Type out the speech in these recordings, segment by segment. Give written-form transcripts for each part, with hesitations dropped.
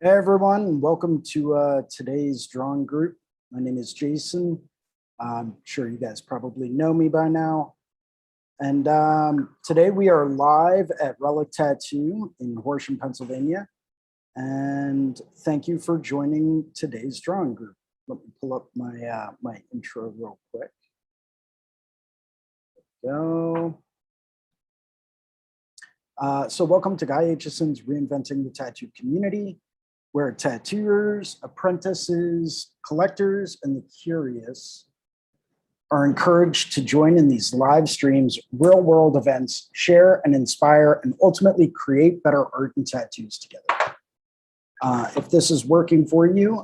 Hey everyone, welcome to today's drawing group. My name is Jason. I'm sure you guys probably know me by now. And today we are live at Relic Tattoo in Horsham, Pennsylvania. And thank you for joining today's drawing group. Let me pull up my my intro real quick. There we go. So welcome to Guy Aitchison's Reinventing the Tattoo Community, where tattooers, apprentices, collectors, and the curious are encouraged to join in these live streams, real-world events, share and inspire, and ultimately create better art and tattoos together. If this is working for you,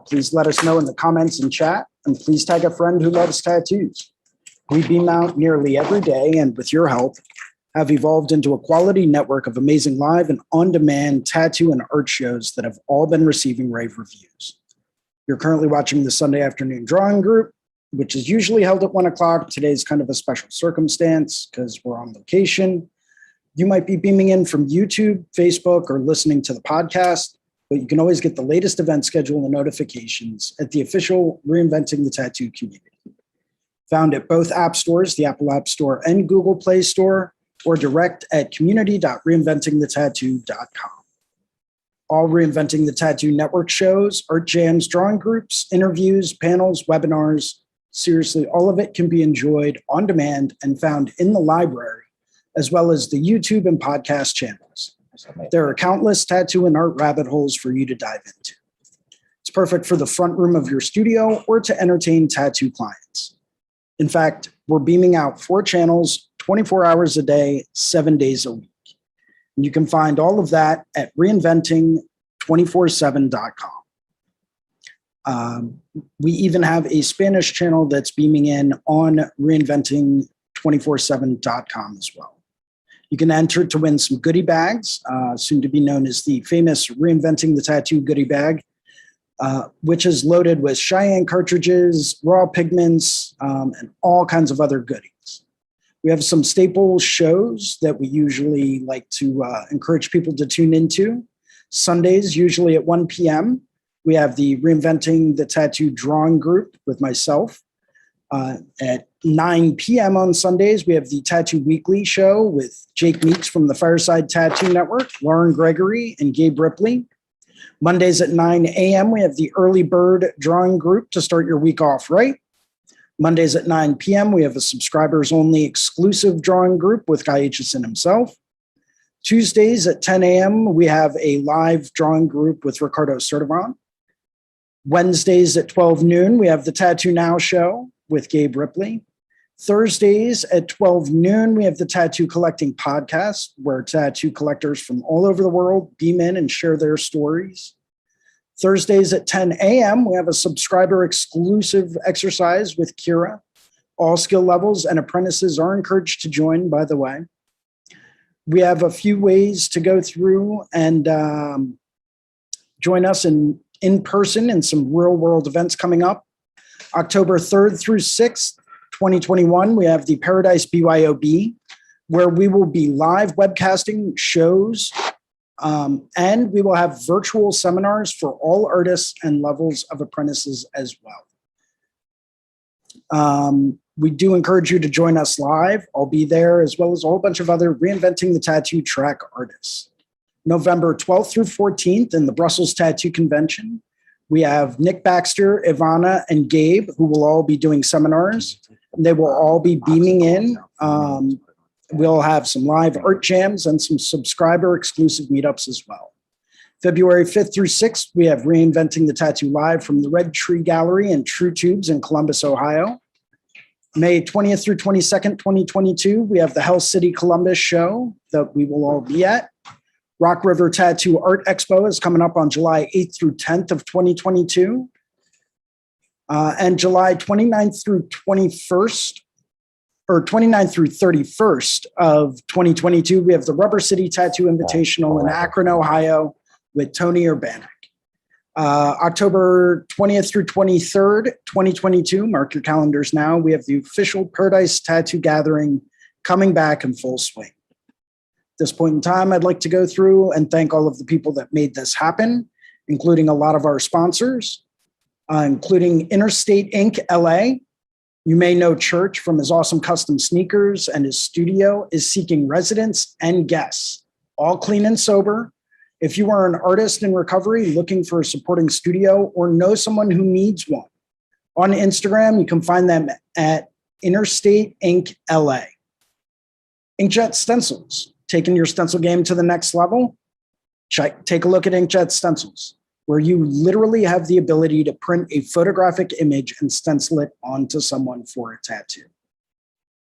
please let us know in the comments and chat, and please tag a friend who loves tattoos. We beam out nearly every day, and with your help, have evolved into a quality network of amazing live and on-demand tattoo and art shows that have all been receiving rave reviews. You're currently watching the Sunday afternoon drawing group, which is usually held at 1 o'clock. Today's kind of a special circumstance because we're on location. You might be beaming in from YouTube, Facebook, or listening to the podcast, but you can always get the latest event schedule and notifications at the official Reinventing the Tattoo community. Found at both app stores, the Apple App Store and Google Play Store, or direct at community.reinventingthetattoo.com. All Reinventing the Tattoo Network shows, art jams, drawing groups, interviews, panels, webinars, seriously, all of it can be enjoyed on demand and found in the library, as well as the YouTube and podcast channels. There are countless tattoo and art rabbit holes for you to dive into. It's perfect for the front room of your studio or to entertain tattoo clients. In fact, we're beaming out 4 channels, 24 hours a day, 7 days a week. And you can find all of that at reinventing247.com. We even have a Spanish channel that's beaming in on reinventing247.com as well. You can enter to win some goodie bags, soon to be known as the famous Reinventing the Tattoo goodie bag, which is loaded with Cheyenne cartridges, raw pigments, and all kinds of other goodies. We have some staple shows that we usually like to encourage people to tune into. Sundays, usually at 1 p.m., we have the Reinventing the Tattoo drawing group with myself. At 9 p.m. on Sundays, we have the Tattoo Weekly show with Jake Meeks from the Fireside Tattoo Network, Lauren Gregory, and Gabe Ripley. Mondays at 9 a.m., we have the Early Bird drawing group to start your week off right. Mondays at 9 p.m., we have a subscribers-only exclusive drawing group with Guy Aitchison himself. Tuesdays at 10 a.m., we have a live drawing group with Ricardo Sertivon. Wednesdays at 12 noon, we have the Tattoo Now show with Gabe Ripley. Thursdays at 12 noon, we have the Tattoo Collecting podcast, where tattoo collectors from all over the world beam in and share their stories. Thursdays at 10 a.m., we have a subscriber exclusive exercise with Kira. All skill levels and apprentices are encouraged to join, by the way. We have a few ways to go through and join us in person in some real world events coming up. October 3rd through 6th, 2021, we have the Paradise BYOB, where we will be live webcasting shows, and we will have virtual seminars for all artists and levels of apprentices as well. We do encourage you to join us live. I'll be there, as well as a whole bunch of other Reinventing the Tattoo track artists. November 12th through 14th in the Brussels Tattoo Convention, we have Nick Baxter, Ivana, and Gabe, who will all be doing seminars. They will all be beaming in. We'll have some live art jams and some subscriber exclusive meetups as well. February 5th through 6th, we have Reinventing the Tattoo live from the Red Tree Gallery and True Tubes in Columbus, Ohio. May 20th through 22nd, 2022, we have the Hell City Columbus show that we will all be at. Rock River Tattoo Art Expo is coming up on July 8th through 10th of 2022. And July 29th through 21st, or 29th through 31st of 2022, we have the Rubber City Tattoo Invitational in Akron, Ohio with Tony Urbanek. October 20th through 23rd, 2022, mark your calendars now, we have the official Paradise Tattoo Gathering coming back in full swing. At this point in time, I'd like to go through and thank all of the people that made this happen. including a lot of our sponsors, including Interstate Inc. LA. You may know Church from his awesome custom sneakers, and his studio is seeking residents and guests, all clean and sober. If you are an artist in recovery looking for a supporting studio or know someone who needs one, on Instagram, you can find them at Interstate Inc. LA. Inkjet Stencils, taking your stencil game to the next level. Take a look at Inkjet Stencils, where you literally have the ability to print a photographic image and stencil it onto someone for a tattoo.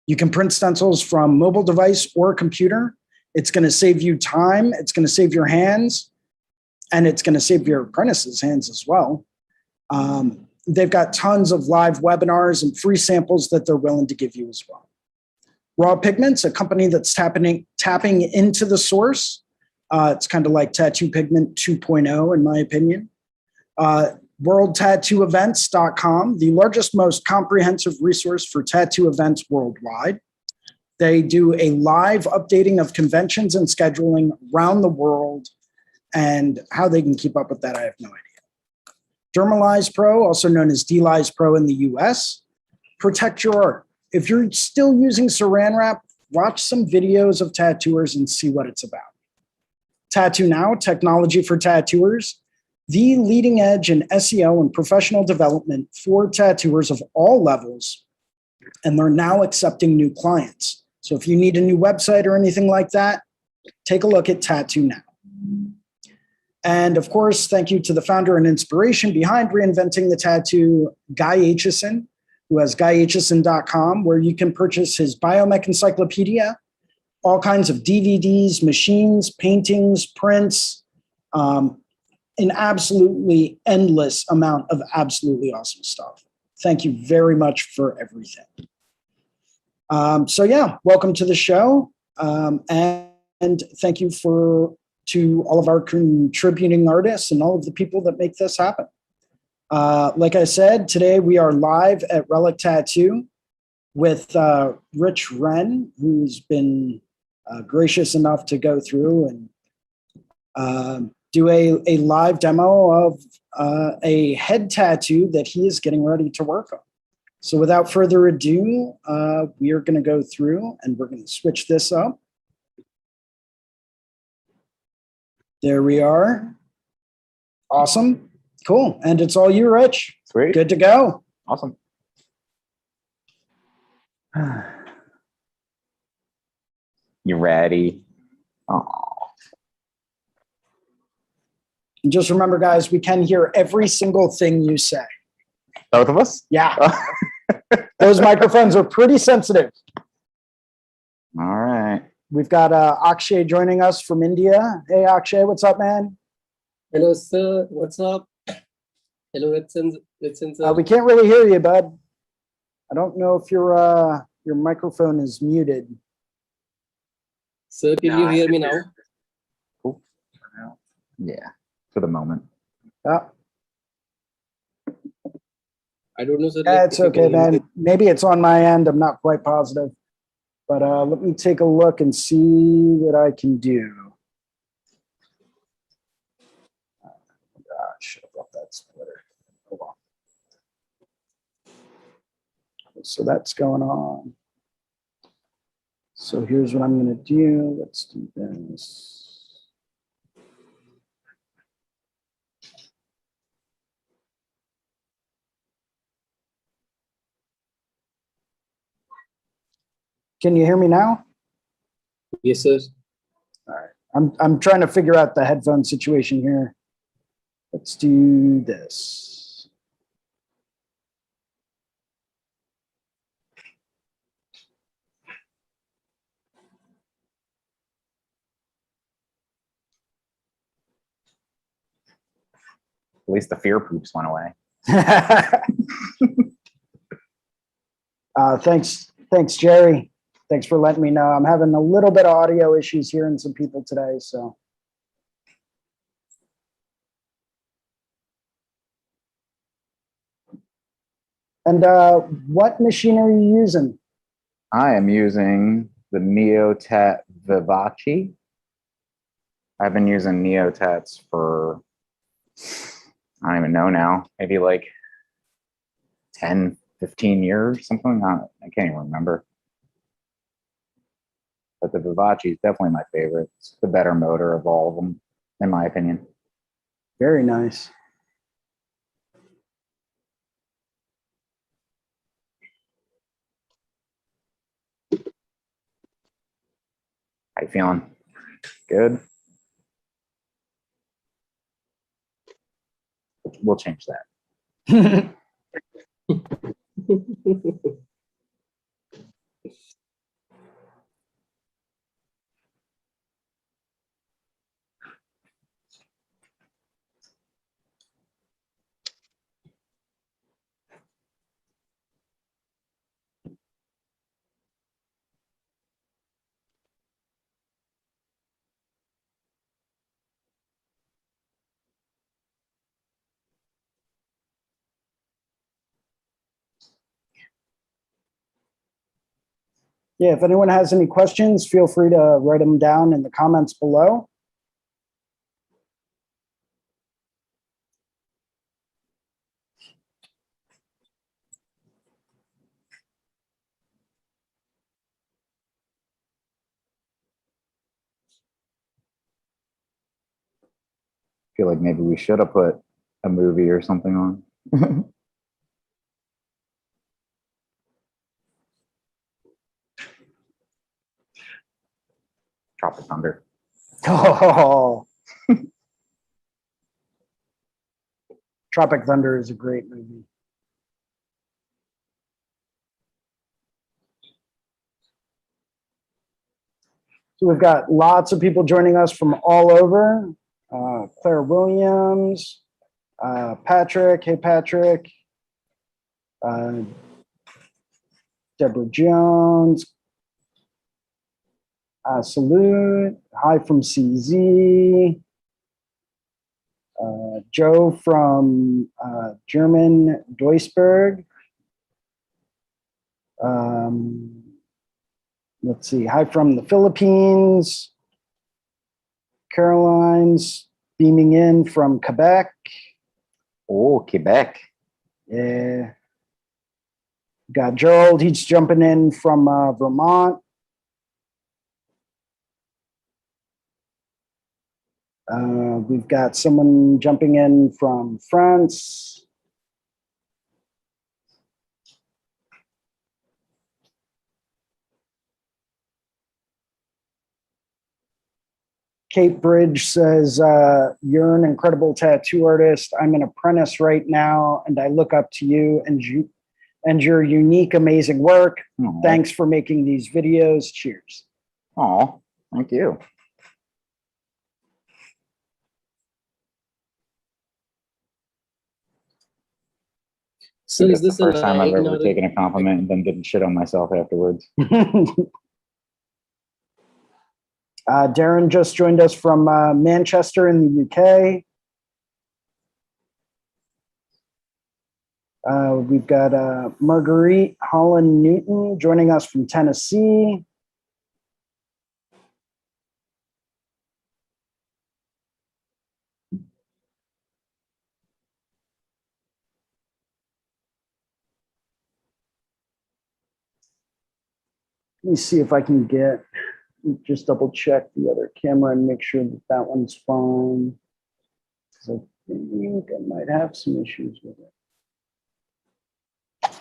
You can print stencils from mobile device or computer. It's going to save you time. It's going to save your hands, and it's going to save your apprentices' hands as well. They've got tons of live webinars and free samples that they're willing to give you as well. Raw Pigments, a company that's tapping into the source. It's kind of like Tattoo Pigment 2.0, in my opinion. WorldTattooEvents.com, the largest, most comprehensive resource for tattoo events worldwide. They do a live updating of conventions and scheduling around the world, and how they can keep up with that, I have no idea. Dermalize Pro, also known as Delize Pro in the US. Protect your art. If you're still using saran wrap, watch some videos of tattooers and see what it's about. Tattoo Now, technology for tattooers, the leading edge in SEO and professional development for tattooers of all levels, and they're now accepting new clients. So if you need a new website or anything like that, take a look at Tattoo Now. And of course, thank you to the founder and inspiration behind reinventing the tattoo, Guy Aitchison, who has guyaitchison.com, where you can purchase his Biomech Encyclopedia, all kinds of DVDs, machines, paintings, prints, an absolutely endless amount of absolutely awesome stuff. Thank you very much for everything. So yeah, welcome to the show. And thank you to all of our contributing artists and all of the people that make this happen. Like I said, today we are live at Relic Tattoo with Rich Wren, who's been gracious enough to go through and do a live demo of a head tattoo that he is getting ready to work on. So without further ado, we are going to go through and we're going to switch this up. There we are. Awesome. Cool. And it's all you, Rich. Sweet. Good to go. Awesome. You ready? Oh. And just remember, guys, we can hear every single thing you say. Both of us? Yeah. Those microphones are pretty sensitive. All right. We've got Akshay joining us from India. Hey, Akshay, what's up, man? Hello, sir. What's up? Hello, Ritson sir. We can't really hear you, bud. I don't know if your microphone is muted. Sir, can you hear me now? Cool. Yeah, for the moment. I don't know, sir. Yeah, it's okay, man. Maybe it's on my end. I'm not quite positive. But let me take a look and see what I can do. Gosh, I love that splitter. Hold on. So that's going on. So here's what I'm going to do. Let's do this. Can you hear me now? Yes, sir. All right. I'm trying to figure out the headphone situation here. Let's do this. At least the fear poops went away. Thanks, Jerry. Thanks for letting me know. I'm having a little bit of audio issues hearing some people today, so. And what machine are you using? I am using the Neotat Vivace. I've been using Neotats for I don't even know now. Maybe like 10, 15 years, something. I can't even remember. But the Vivace is definitely my favorite. It's the better motor of all of them, in my opinion. Very nice. How you feeling? Good? We'll change that. Yeah, if anyone has any questions, feel free to write them down in the comments below. Feel like maybe we should have put a movie or something on. Tropic Thunder. Oh, Tropic Thunder is a great movie. So we've got lots of people joining us from all over. Claire Williams, Patrick. Hey, Patrick. Deborah Jones. Salute. Hi from CZ. Joe from German Duisburg. Let's see. Hi from the Philippines. Caroline's beaming in from Quebec. Oh, Quebec. Yeah. Got Gerald. He's jumping in from Vermont. We've got someone jumping in from France. Kate Bridge says, you're an incredible tattoo artist. I'm an apprentice right now, and I look up to you and your unique, amazing work. Aw. Thanks for making these videos. Cheers. Oh, thank you. So is That's this the first time I've ever ignorant- taken a compliment and then didn't shit on myself afterwards. Darren just joined us from Manchester in the UK. We've got Marguerite Holland Newton joining us from Tennessee. Let me see if I can just double check the other camera and make sure that that one's fine. Because I think I might have some issues with it. Do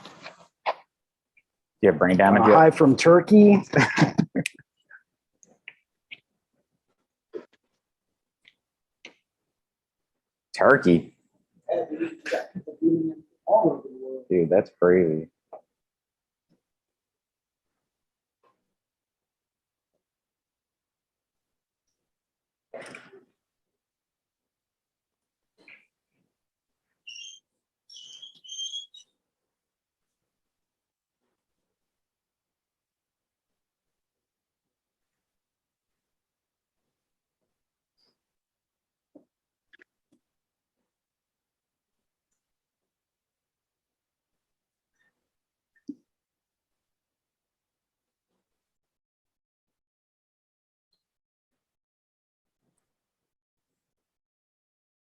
you have brain damage yet? Hi from Turkey. Turkey. Dude, that's crazy.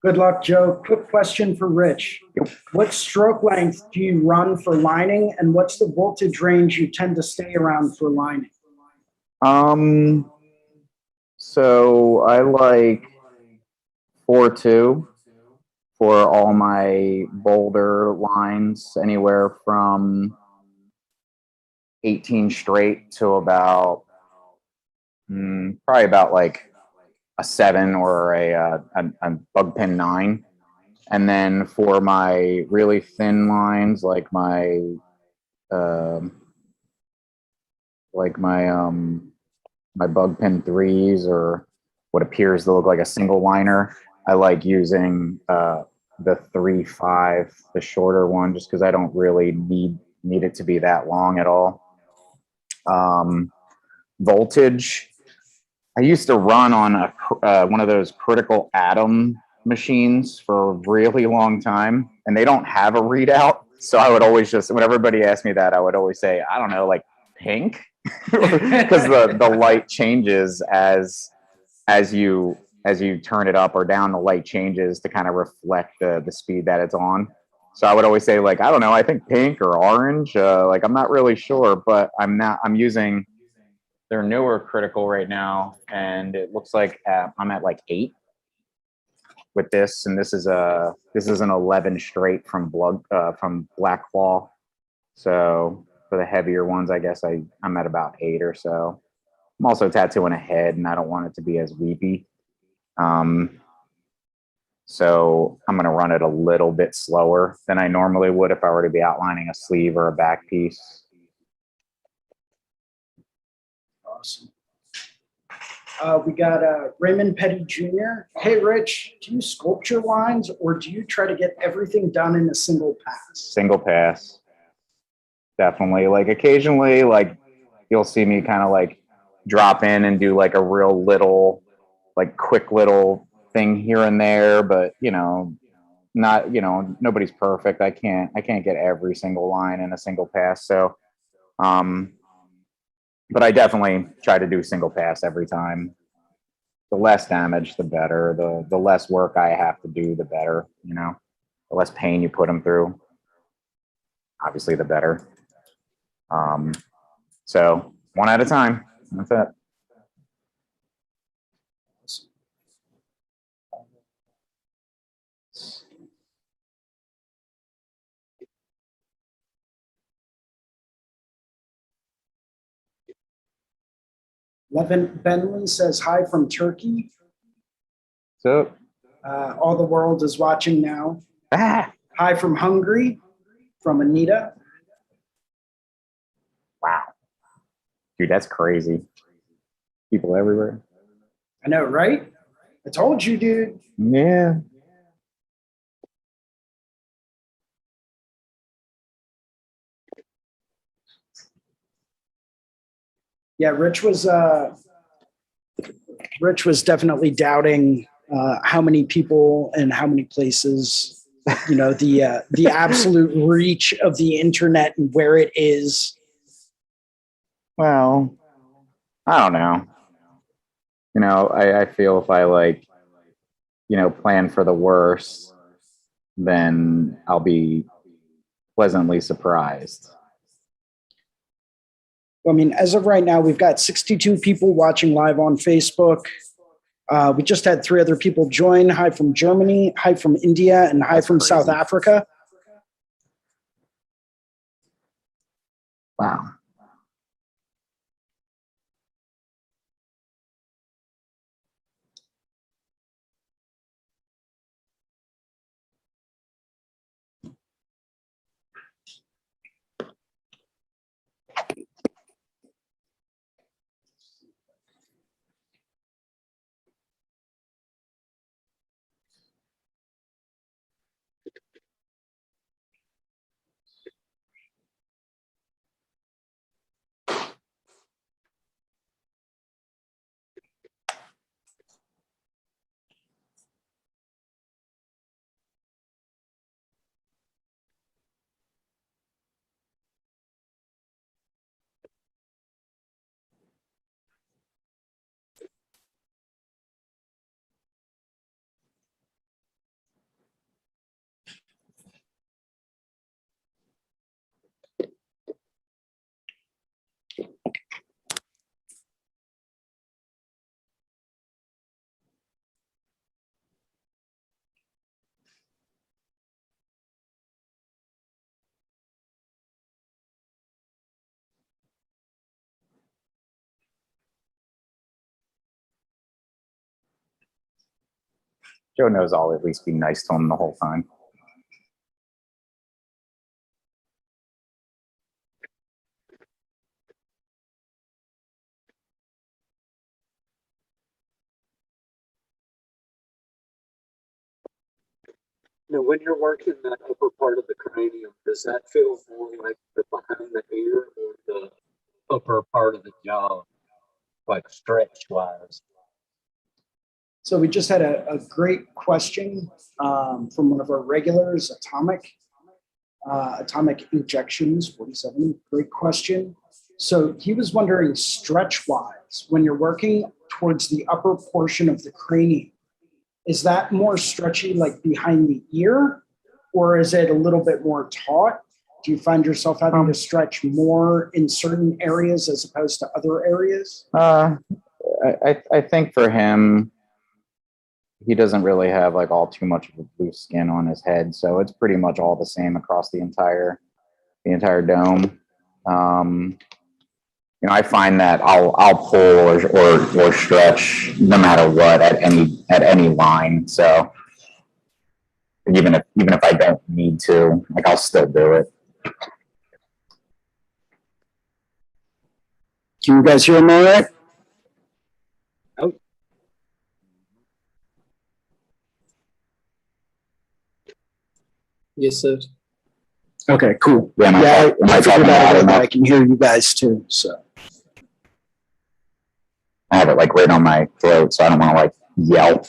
Good luck, Joe. Quick question for Rich. Yep. What stroke length do you run for lining, and what's the voltage range you tend to stay around for lining? So I like 4.2 for all my boulder lines, anywhere from 18 straight to about probably about like a 7 or a bug pin 9. And then for my really thin lines, like my my bug pin 3s, or what appears to look like a single liner, I like using the 3.5, the shorter one, just because I don't really need it to be that long at all. Voltage, I used to run on one of those critical atom machines for a really long time, and they don't have a readout. So I would always just, when everybody asked me that, I would always say, I don't know, like pink, because the light changes as you turn it up or down. The light changes to kind of reflect the speed that it's on. So I would always say, like, I don't know, I think pink or orange. Like, I'm not really sure, but I'm using their newer critical right now, and it looks like I'm at like 8 with this, and this is an 11 straight from Blackfall. So for the heavier ones, I guess I'm at about 8 or so. I'm also tattooing a head, and I don't want it to be as weepy. So I'm going to run it a little bit slower than I normally would if I were to be outlining a sleeve or a back piece. Awesome. We got Raymond Petty Jr. Hey, Rich, do you sculpture lines, or do you try to get everything done in a single pass? Single pass. Definitely. Like occasionally, like you'll see me kind of like drop in and do like a real little, like quick little thing here and there, but not, nobody's perfect. I can't get every single line in a single pass. So, but I definitely try to do single pass every time. The less damage, the better. The less work I have to do, the better. The less pain you put them through, obviously, the better. So one at a time. That's it. Levin Benley says hi from Turkey. So, all the world is watching now. Hi from Hungary, from Anita. Wow. Dude, that's crazy. People everywhere. I know, right? I told you, dude. Yeah. Yeah, Rich was definitely doubting how many people and how many places, the absolute reach of the internet and where it is. Well, I don't know. I feel if I plan for the worst, then I'll be pleasantly surprised. I mean, as of right now, we've got 62 people watching live on Facebook. We just had 3 other people join. Hi from Germany, hi from India, and hi from South Africa. Wow. Joe knows I'll at least be nice to him the whole time. Now, when you're working that upper part of the cranium, does that feel more like the behind the ear or the upper part of the jaw, like stretch wise? So we just had a great question from one of our regulars, Atomic Injections 47. Great question. So he was wondering, stretch-wise, when you're working towards the upper portion of the cranium, is that more stretchy like behind the ear, or is it a little bit more taut? Do you find yourself having to stretch more in certain areas as opposed to other areas? I think for him, he doesn't really have like all too much of a loose skin on his head, so it's pretty much all the same across the entire dome. You know, I find that I'll pull or stretch no matter what at any line. So even if I don't need to, like, I'll still do it. Can you guys hear me all right? Oh. Yes, sir. Okay, cool. Yeah, I figured out that I can hear you guys too. So I have it like right on my throat, so I don't want to like yell.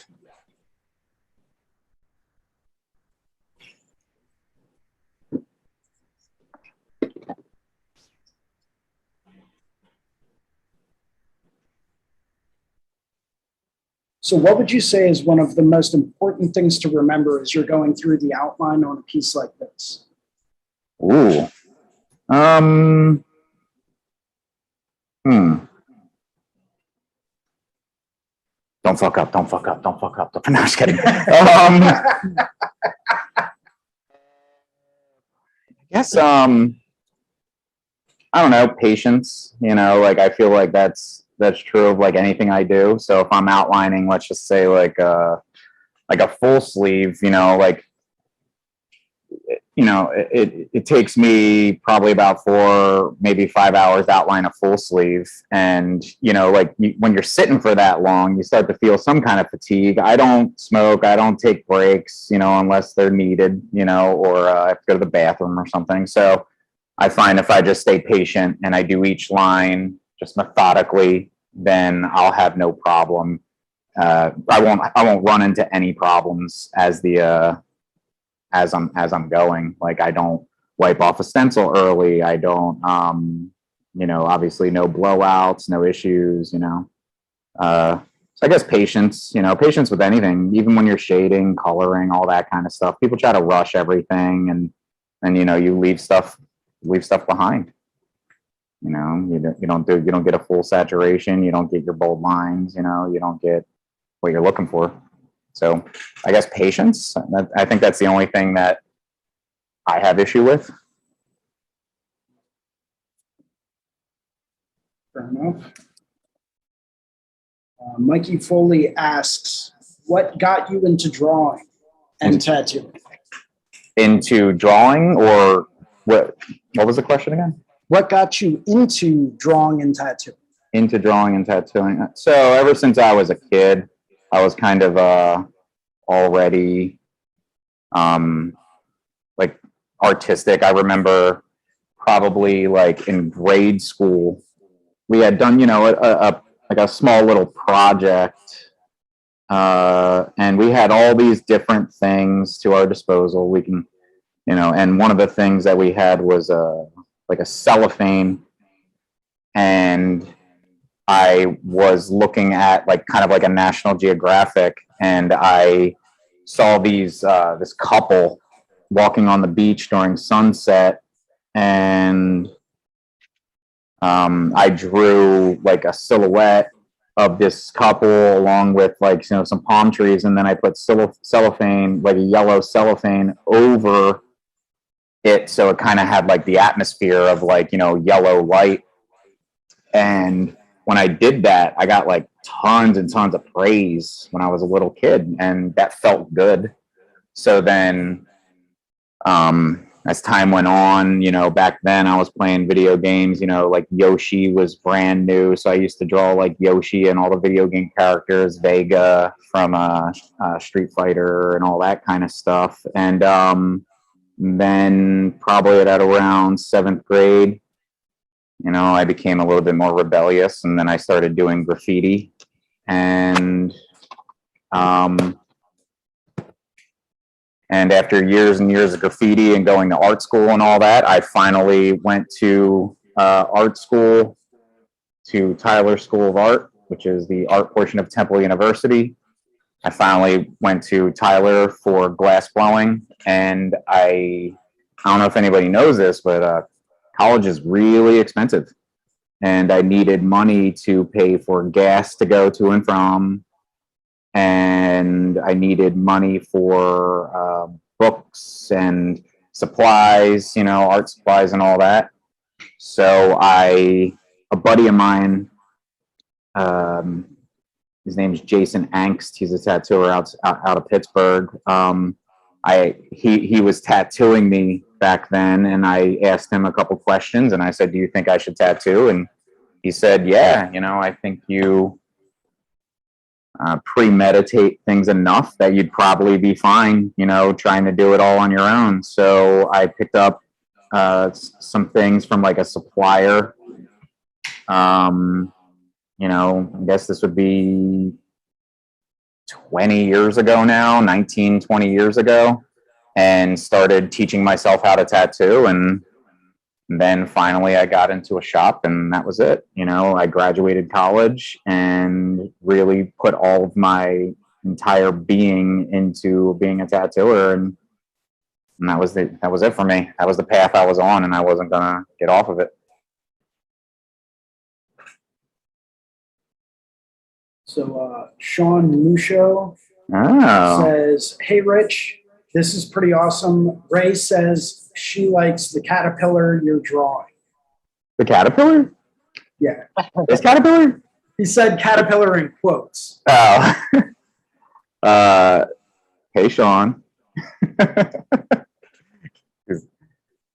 So what would you say is one of the most important things to remember as you're going through the outline on a piece like this? Ooh. Don't fuck up. Don't fuck up. Don't fuck up. No, just kidding. I guess, I don't know, patience, you know, like I feel like that's true of like anything I do. So if I'm outlining, let's just say like a full sleeve, you know, like, you know, it takes me probably about 4, maybe 5 hours to outline a full sleeve. And, you know, like when you're sitting for that long, you start to feel some kind of fatigue. I don't smoke. I don't take breaks, you know, unless they're needed, you know, or I have to go to the bathroom or something. So I find if I just stay patient and I do each line just methodically, then I'll have no problem. I won't run into any problems as I'm going. Like I don't wipe off a stencil early. I don't, you know, obviously no blowouts, no issues, you know. So I guess patience, you know, patience with anything, even when you're shading, coloring, all that kind of stuff. People try to rush everything and you know, you leave stuff behind. You know, you don't get a full saturation. You don't get your bold lines. You know, you don't get what you're looking for. So I guess patience, I think that's the only thing that I have issue with. fair enough. Mikey Foley asks, what got you into drawing and tattooing? Into drawing, or what was the question again? What got you into drawing and tattooing? Into drawing and tattooing. So ever since I was a kid, I was kind of already like artistic. I remember probably like in grade school, we had done, you know, like a small little project, and we had all these different things to our disposal. We can, you know, and one of the things that we had was like a cellophane, and I was looking at like kind of like a National Geographic, and I saw these this couple walking on the beach during sunset, and I drew like a silhouette of this couple along with like, you know, some palm trees, and then I put cellophane, like a yellow cellophane over it, so it kind of had like the atmosphere of like, you know, yellow light. And when I did that, I got like tons and tons of praise when I was a little kid, and that felt good. So then, as time went on, back then I was playing video games, like Yoshi was brand new. So I used to draw like Yoshi and all the video game characters, Vega from Street Fighter and all that kind of stuff. And then probably at around 7th grade, I became a little bit more rebellious, and then I started doing graffiti. And after years and years of graffiti and going to art school and all that, I finally went to art school, to Tyler School of Art, which is the art portion of Temple University. I finally went to Tyler for glass blowing, and I don't know if anybody knows this, but college is really expensive, and I needed money to pay for gas to go to and from, and I needed money for books and supplies, art supplies and all that. So a buddy of mine, his name's Jason Angst. He's a tattooer out of Pittsburgh. He was tattooing me back then, and I asked him a couple questions, and I said, "Do you think I should tattoo?" And he said, "Yeah, I think you premeditate things enough that you'd probably be fine, trying to do it all on your own." So I picked up some things from like a supplier. I guess this would be 20 years ago now, 19, 20 years ago, and started teaching myself how to tattoo. And then finally I got into a shop, and that was it. I graduated college and really put all of my entire being into being a tattooer. And that was it for me. That was the path I was on, and I wasn't gonna get off of it. So Sean Lucio says, "Hey, Rich, this is pretty awesome. Ray says she likes the caterpillar you're drawing." The caterpillar? Yeah. This caterpillar? He said caterpillar in quotes. Oh. Hey, Sean.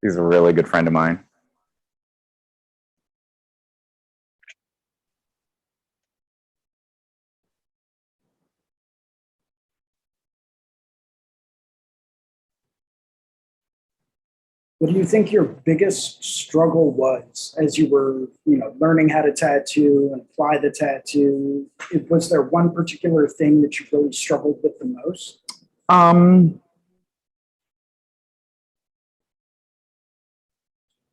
He's a really good friend of mine. What do you think your biggest struggle was as you were, learning how to tattoo and apply the tattoo? Was there one particular thing that you really struggled with the most?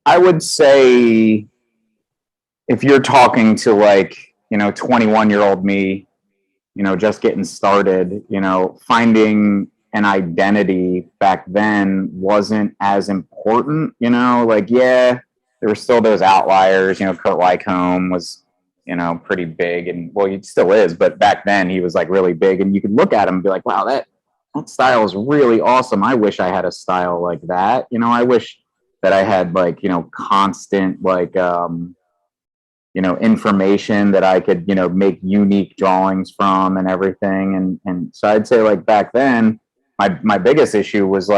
I would say if you're talking to 21-year-old me, just getting started, finding an identity back then wasn't as important, yeah, there were still those outliers, Kurt Wycombe was, pretty big, and well, he still is, but back then he was like really big, and you could look at him and be like, wow, that style is really awesome. I wish I had a style like that. I wish that I had constant information that I could, make unique drawings from and everything. And so I'd say back then, my biggest issue was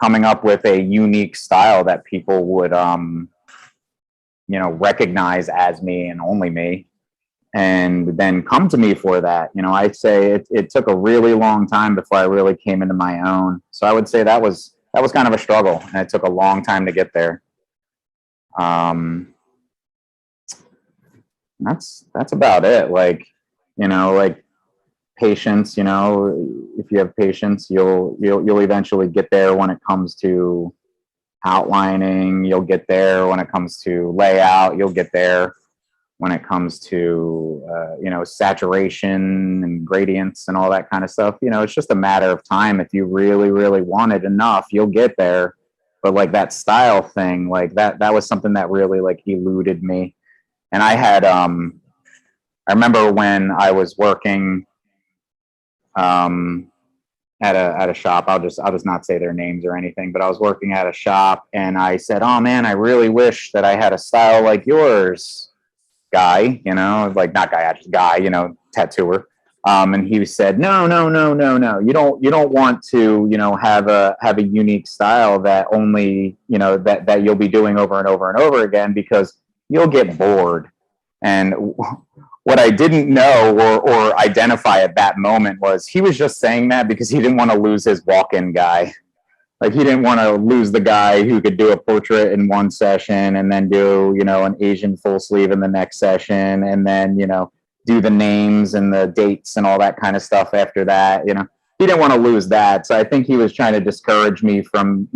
coming up with a unique style that people would, recognize as me and only me, and then come to me for that. I'd say it took a really long time before I really came into my own. So I would say that was kind of a struggle, and it took a long time to get there. That's about it. Patience, if you have patience, you'll eventually get there when it comes to outlining. You'll get there when it comes to layout. You'll get there when it comes to, saturation and gradients and all that kind of stuff. It's just a matter of time. If you really, really want it enough, you'll get there. But that style thing, that was something that really eluded me. And I had, I remember when I was working at a shop. I'll just not say their names or anything, but I was working at a shop, and I said, "Oh man, I really wish that I had a style like yours." guy, like not guy, just guy, tattooer. And he said, no, no, no, no, no. You don't want to, have a unique style that only, that you'll be doing over and over and over again, because you'll get bored. And what I didn't know or identify at that moment was he was just saying that because he didn't want to lose his walk-in guy. Like, he didn't want to lose the guy who could do a portrait in one session and then do, an Asian full sleeve in the next session, and then, do the names and the dates and all that kind of stuff after that. He didn't want to lose that. So I think he was trying to discourage me from,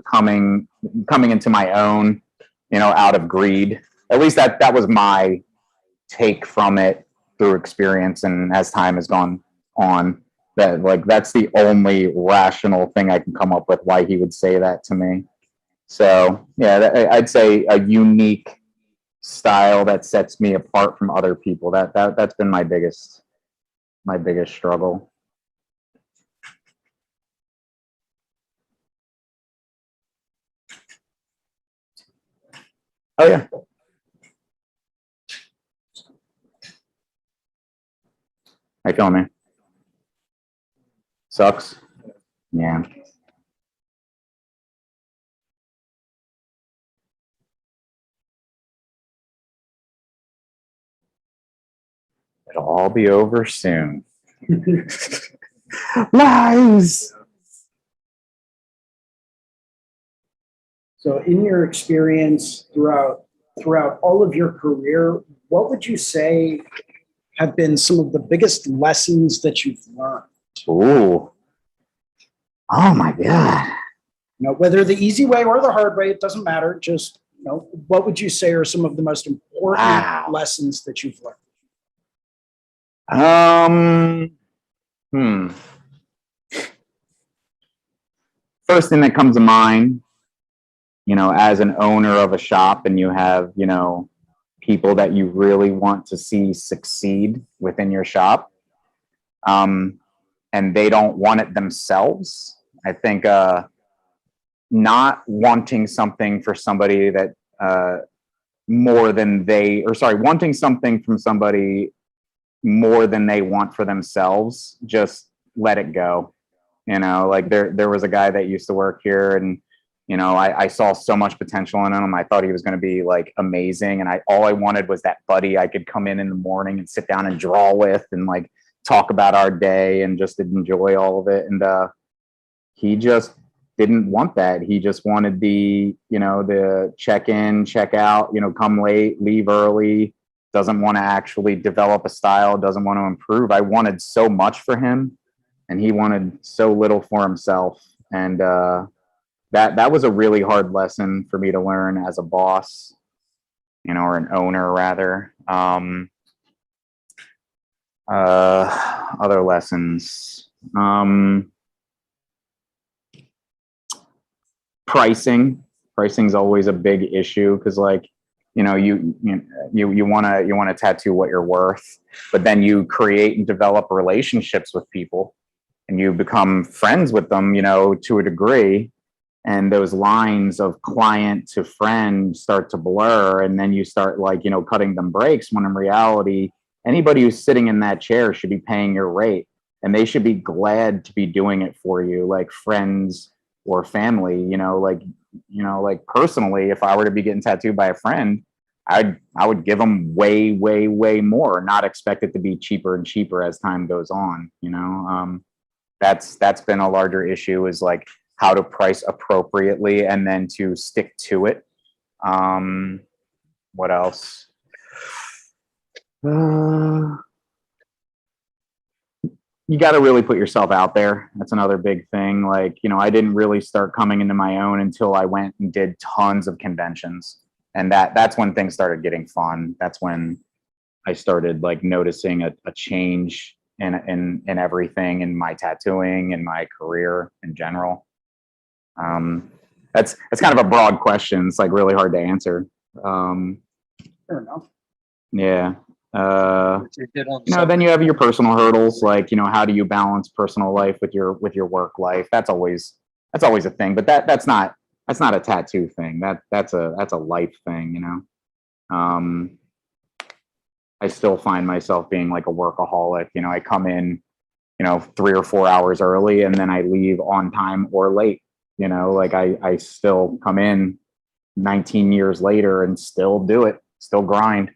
coming into my own, out of greed. At least that was my take from it through experience. And as time has gone on, that's the only rational thing I can come up with why he would say that to me. So yeah, I'd say a unique style that sets me apart from other people. That's been my biggest struggle. Oh yeah. How you feeling, man? Sucks. Yeah. It'll all be over soon. Lies. So in your experience throughout all of your career, what would you say have been some of the biggest lessons that you've learned? Ooh. Oh my God. Whether the easy way or the hard way, it doesn't matter. Just, what would you say are some of the most important lessons that you've learned? First thing that comes to mind, as an owner of a shop and you have, people that you really want to see succeed within your shop, and they don't want it themselves. I think not wanting something for somebody that wanting something from somebody more than they want for themselves, just let it go. Like there was a guy that used to work here, and I saw so much potential in him. I thought he was going to be like amazing, and all I wanted was that buddy I could come in the morning and sit down and draw with and like talk about our day and just enjoy all of it. And he just didn't want that. He just wanted the check in, check out, come late, leave early, doesn't want to actually develop a style, doesn't want to improve. I wanted so much for him and he wanted so little for himself. And that was a really hard lesson for me to learn as a boss, or an owner rather. Other lessons. Pricing's always a big issue, because like you want to tattoo what you're worth, but then you create and develop relationships with people and you become friends with them, to a degree, and those lines of client to friend start to blur, and then you start like cutting them breaks, when in reality anybody who's sitting in that chair should be paying your rate, and they should be glad to be doing it for you, like friends or family. Like personally, if I were to be getting tattooed by a friend, I would give them way, way, way more, not expect it to be cheaper and cheaper as time goes on. That's been a larger issue, is like how to price appropriately and then to stick to it. What else? You got to really put yourself out there. That's another big thing. Like, I didn't really start coming into my own until I went and did tons of conventions. And that's when things started getting fun. That's when I started like noticing a change in everything, in my tattooing and my career in general. That's kind of a broad question. It's like really hard to answer. Fair enough. Yeah. Then you have your personal hurdles, like, how do you balance personal life with your work life? That's always a thing, but that's not a tattoo thing. That's a life thing, I still find myself being like a workaholic. You know, I come in, 3 or 4 hours early and then I leave on time or late. You know, like I still come in 19 years later and still do it, still grind.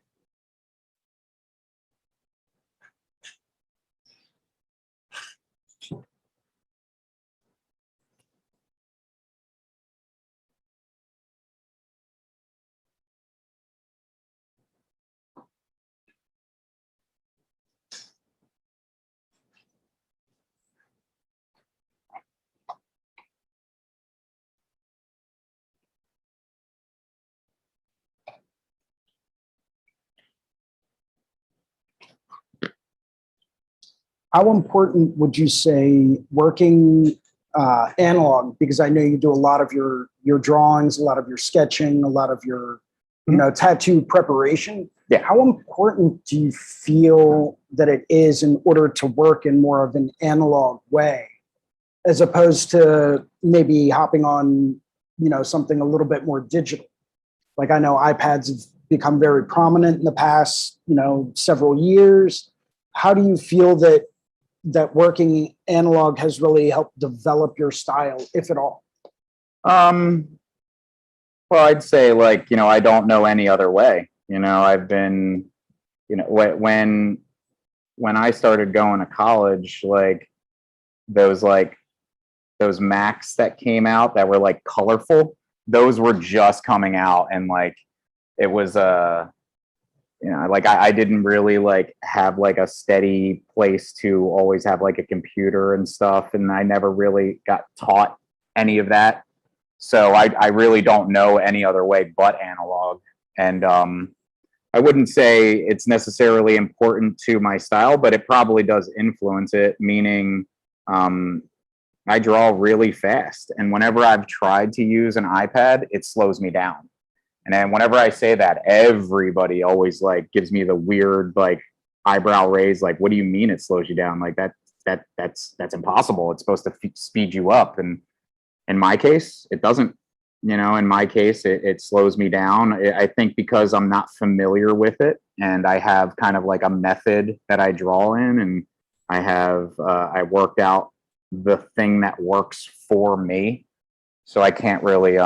How important would you say working analog? Because I know you do a lot of your drawings, a lot of your sketching, a lot of your tattoo preparation. Yeah. How important do you feel that it is in order to work in more of an analog way, as opposed to maybe hopping on something a little bit more digital? Like I know iPads have become very prominent in the past several years. How do you feel that working analog has really helped develop your style, if at all? Well, I'd say I don't know any other way. I've been, when I started going to college, those those Macs that came out that were like colorful, those were just coming out, and it was I didn't really have a steady place to always have a computer and stuff, and I never really got taught any of that. So I really don't know any other way but analog. And I wouldn't say it's necessarily important to my style, but it probably does influence it, meaning I draw really fast. And whenever I've tried to use an iPad, it slows me down. And then whenever I say that, everybody always gives me the weird eyebrow raise. What do you mean it slows you down? That's impossible. It's supposed to speed you up. And in my case, it doesn't. In my case, it slows me down. I think because I'm not familiar with it, and I have kind of a method that I draw in, and I worked out the thing that works for me. So I can't really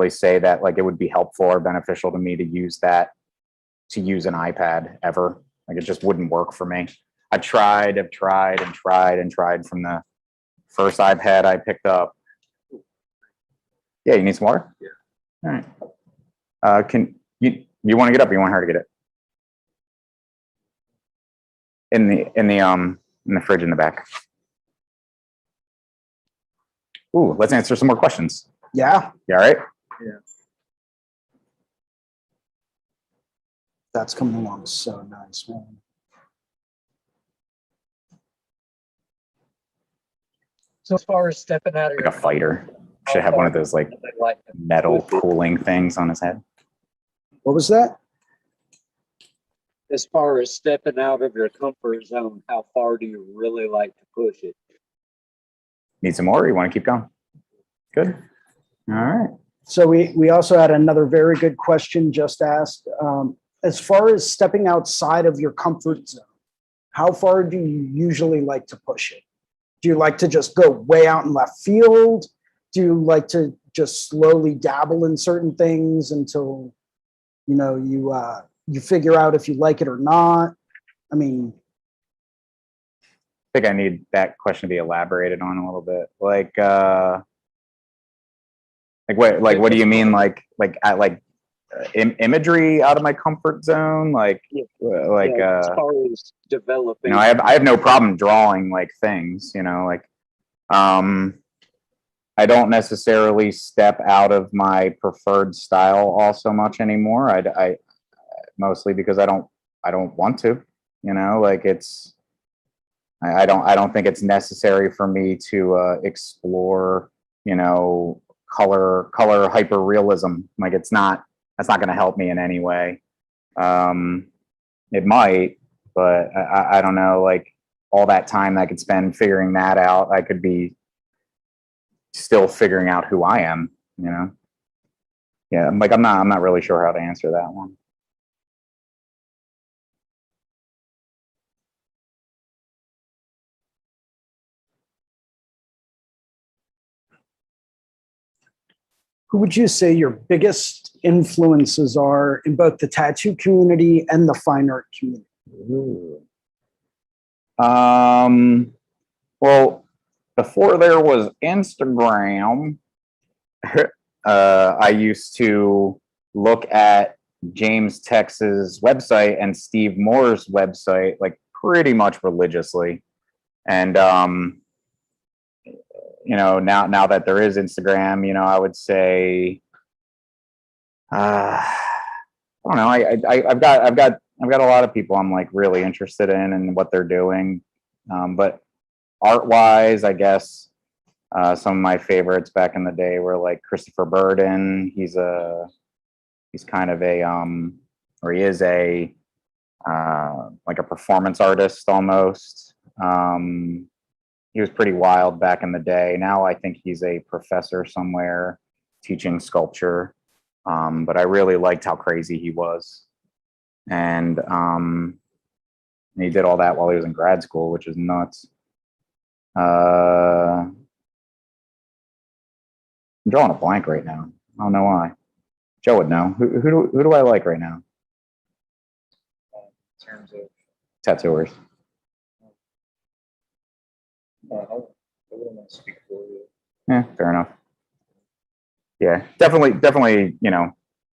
say that it would be helpful or beneficial to me to use an iPad ever. It just wouldn't work for me. I've tried from the first iPad I picked up. Yeah, you need some water? Yeah. All right. Can you want to get up or you want her to get it? In the fridge in the back. Ooh, let's answer some more questions. Yeah, You all right? Yeah. that's coming along so nice, man. So as far as stepping out of Like a fighter. Should have one of those metal cooling things on his head. What was that? as far as stepping out of your comfort zone, how far do you really like to push it? Need some more? Or you want to keep going? Good. All right. So we also had another very good question just asked. As far as stepping outside of your comfort zone, how far do you usually like to push it? Do you like to just go way out in left field? Do you like to just slowly dabble in certain things until you figure out if you like it or not? I mean, I think I need that question to be elaborated on a little bit. What do you mean? Imagery out of my comfort zone? As far as developing, I have no problem drawing things, I don't necessarily step out of my preferred style all so much anymore. I mostly because I don't want to, I don't think it's necessary for me to explore, color hyper realism. That's not going to help me in any way. It might, but I don't know, all that time I could spend figuring that out, I could be still figuring out who I am, Yeah, I'm not really sure how to answer that one. Who would you say your biggest influences are in both the tattoo community and the fine art community? Well, before there was Instagram, I used to look at James Tex's website and Steve Moore's website like pretty much religiously. And you know, now that there is Instagram, you know, I would say I don't know. I've got a lot of people I'm like really interested in and what they're doing. But art wise, I guess some of my favorites back in the day were like Christopher Burden. He's kind of a or he is a like a performance artist almost. He was pretty wild back in the day. Now I think he's a professor somewhere teaching sculpture. But I really liked how crazy he was. And he did all that while he was in grad school, which is nuts. I'm drawing a blank right now. I don't know why. Joe would know. Who do I like right now? In terms of Tattooers. I wouldn't want to speak for you. Yeah, fair enough. Yeah, definitely. You know,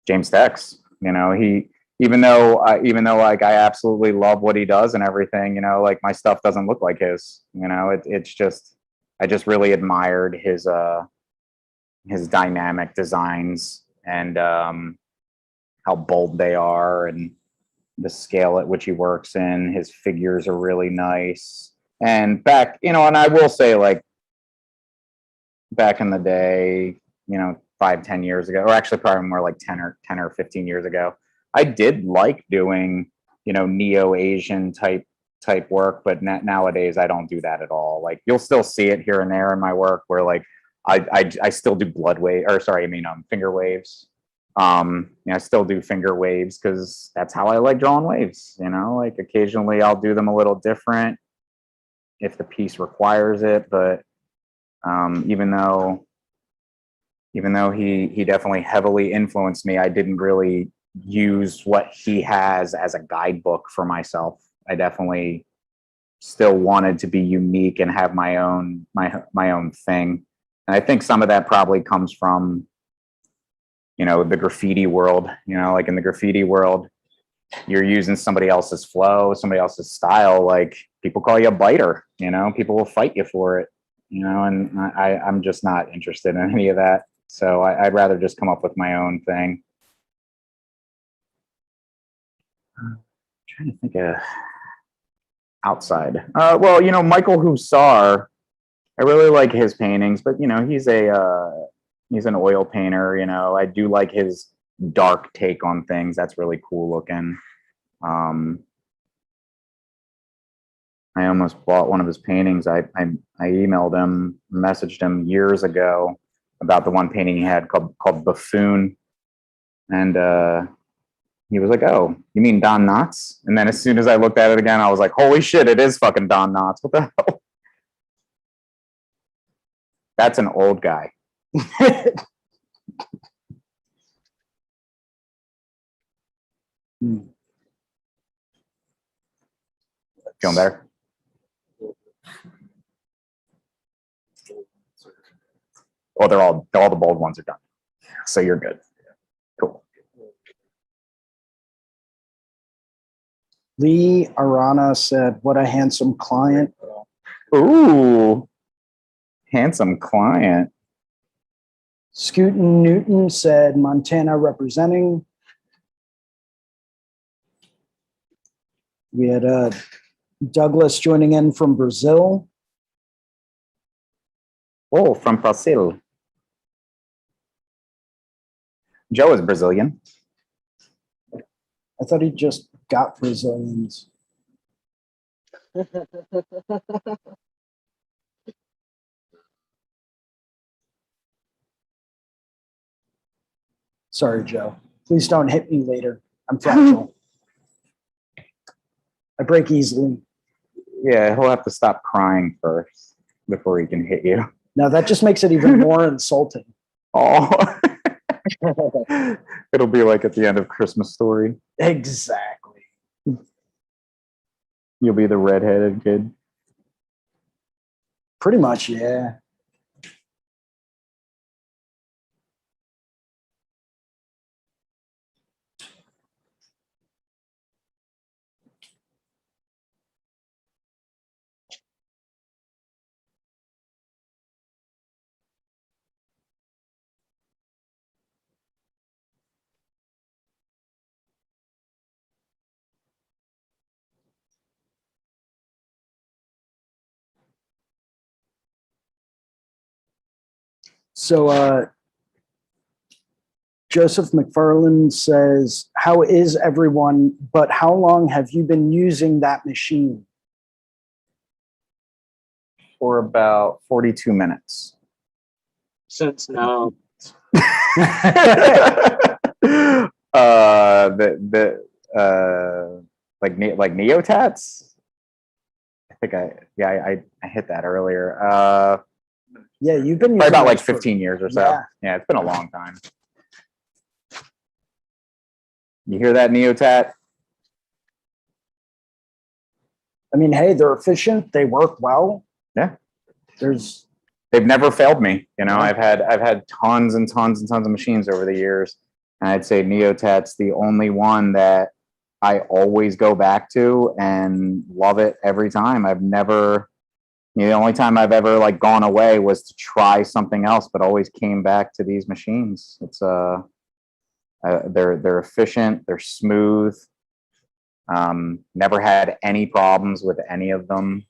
James Tex. You know, even though like I absolutely love what he does and everything. You know, like my stuff doesn't look like his. You know, it's just I just really admired his dynamic designs and how bold they are and the scale at which he works in. His figures are really nice. And back, you know, and I will say, like, back in the day, you know, 5-10 years ago, or actually probably more like 10 or 15 years ago, I did like doing, you know, neo-Asian type work, but nowadays I don't do that at all. Like, you'll still see it here and there in my work where like I still do finger waves. I still do finger waves because that's how I like drawing waves. You know, like occasionally I'll do them a little different if the piece requires it. But even though he definitely heavily influenced me, I didn't really use what he has as a guidebook for myself. I definitely still wanted to be unique and have my own thing. And I think some of that probably comes from, you know, the graffiti world. You know, like in the graffiti world, you're using somebody else's flow, somebody else's style. Like people call you a biter, you know, people will fight you for it, you know, and I'm just not interested in any of that. So I'd rather just come up with my own thing. I'm trying to think of outside. Well, you know, Michael Hussar, I really like his paintings, but you know, he's an oil painter. You know, I do like his dark take on things. That's really cool looking. I almost bought one of his paintings. I emailed him, messaged him years ago about the one painting he had called Buffoon, and he was like, "Oh, you mean Don Knotts?" And then as soon as I looked at it again, I was like, "Holy shit, it is fucking Don Knotts! What the hell?" That's an old guy. Feeling better? Well, all the bold ones are done, so you're good. Cool. Lee Arana said, "What a handsome client." Ooh, handsome client. Scootin' Newton said, "Montana representing." We had Douglas joining in from Brazil. Oh, from Brazil. Joe is Brazilian. I thought he just got Brazilians. Sorry, Joe. Please don't hit me later. I'm fragile. I break easily. Yeah, he'll have to stop crying first before he can hit you. Now that just makes it even more insulting. Oh, It'll be like at the end of Christmas Story. Exactly. You'll be the redheaded kid. Pretty much, yeah. So Joseph McFarland says, how is everyone, but how long have you been using that machine? For about 42 minutes. Since now, Like Neotats. I think I hit that earlier. Yeah, you've been using Probably about like it for- 15 years or so. Yeah. Yeah, it's been a long time. You hear that, Neotat? I mean, hey, they're efficient. They work well. Yeah. They've never failed me. You know, Yeah. I've had tons and tons and tons of machines over the years. And I'd say Neotat's the only one that I always go back to and love it every time. I've never, the only time I've ever like gone away was to try something else, but always came back to these machines. It's they're efficient, they're smooth. Never had any problems with any of them.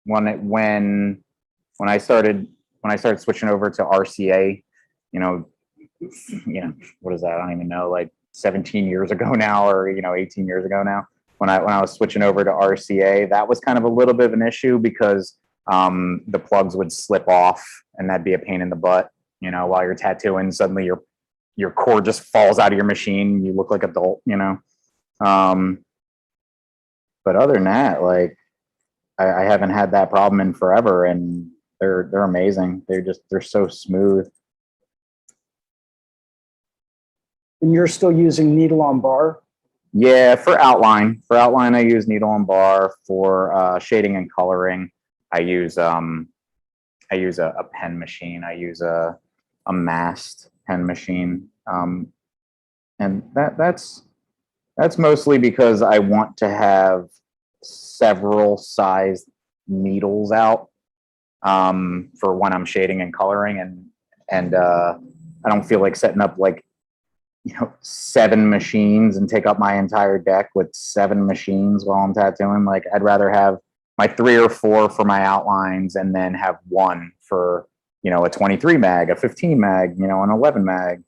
When I started switching over to RCA, you know, what is that? I don't even know, like 17 years ago now, or 18 years ago now. When I was switching over to RCA, that was kind of a little bit of an issue because the plugs would slip off, and that'd be a pain in the butt. While you're tattooing, suddenly your cord just falls out of your machine. You look like a dolt. But other than that, like I haven't had that problem in forever, and they're amazing. They're so smooth. And you're still using needle on bar? Yeah, for outline. I use needle on bar. For shading and coloring, I use a pen machine. I use a mast pen machine, and that's mostly because I want to have several sized needles out for when I'm shading and coloring, and I don't feel like setting up like 7 machines and take up my entire deck with 7 machines while I'm tattooing. Like I'd rather have my 3 or 4 for my outlines, and then have 1 for a 23 mag, a 15 mag, an 11 mag.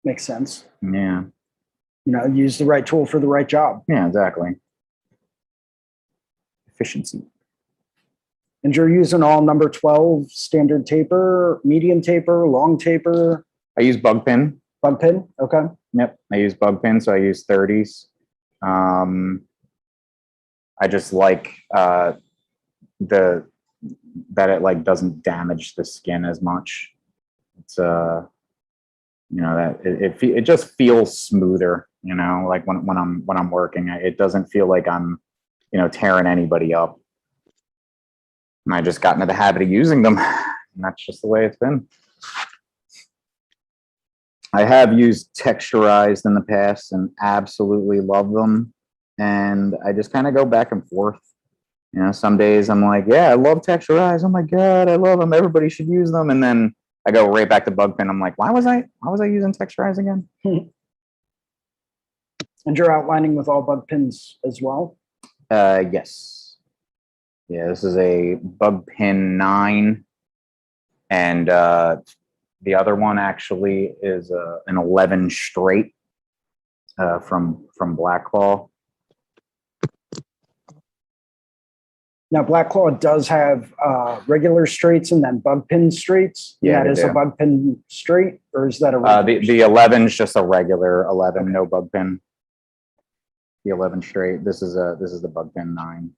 Makes sense. Yeah. Use the right tool for the right job. Yeah, exactly. Efficiency. And you're using all number 12 standard taper, medium taper, long taper, I use bug pin. bug pin? Okay. Yep, I use bug pin, so I use 30s. I just like that it like doesn't damage the skin as much. It's that it just feels smoother. Like when I'm working, it doesn't feel like I'm tearing anybody up. And I just got into the habit of using them, and that's just the way it's been. I have used texturized in the past and absolutely love them. And I just kind of go back and forth. Some days I'm like, yeah, I love texturized. Oh my God, I love them. Everybody should use them. And then I go right back to bug pin. I'm like, why was I using texturized again? And you're outlining with all bug pins as well? Yes. Yeah, this is a bug pin 9. And the other one actually is an 11 straight from Blackclaw. Now, Blackclaw does have regular straights and then bug pin straights. Yeah, that is they a do. bug pin straight, or is that a regular The 11 is just a regular 11, no bug pin. The 11 straight. This is the bug pin 9,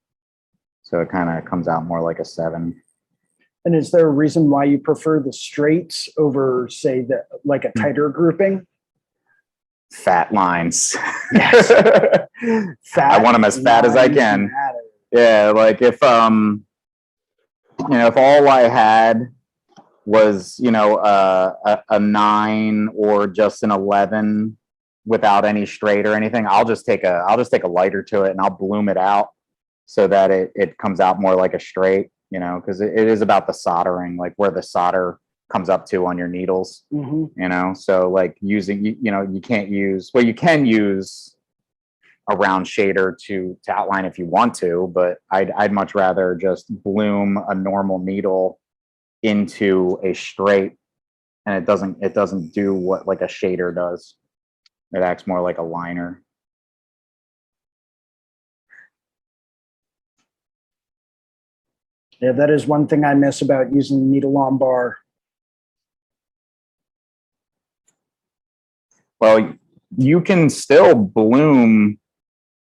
so it kind of comes out more like a 7. And is there a reason why you prefer the straights over, say, like a tighter grouping? Fat lines. Yes. Fat I want them as fat as I lines can. matter. Yeah, like if if all I had was a 9 or just an 11 without any straight or anything, I'll just take a lighter to it and I'll bloom it out so that it comes out more like a straight, because it is about the soldering, like where the solder comes up to on your needles, so like using, you can't use, well, you can use a round shader to outline if you want to, but I'd much rather just bloom a normal needle into a straight, and it doesn't do what like a shader does. It acts more like a liner. Yeah, that is one thing I miss about using the needle on bar. Well, you can still bloom.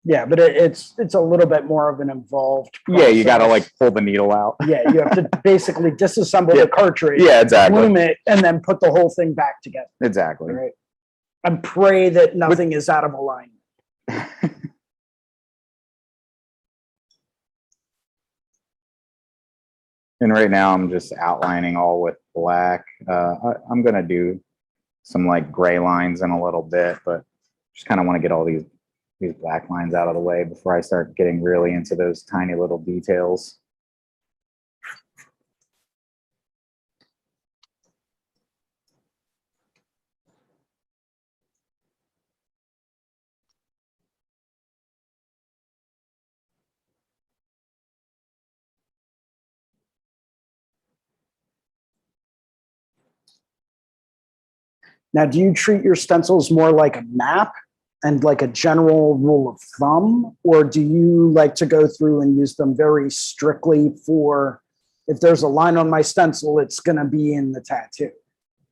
Yeah, but it's a little bit more of an involved Yeah, you got to process. like pull the needle out. Yeah, you have to basically disassemble Yeah. the cartridge, Yeah, exactly. bloom it, and then put the whole thing back together. Exactly. Right. And pray that nothing is out of alignment. And right now I'm just outlining all with black. I'm gonna do some like gray lines in a little bit, but just kind of want to get all these black lines out of the way before I start getting really into those tiny little details. Now, do you treat your stencils more like a map and like a general rule of thumb, or do you like to go through and use them very strictly for, if there's a line on my stencil, it's going to be in the tattoo?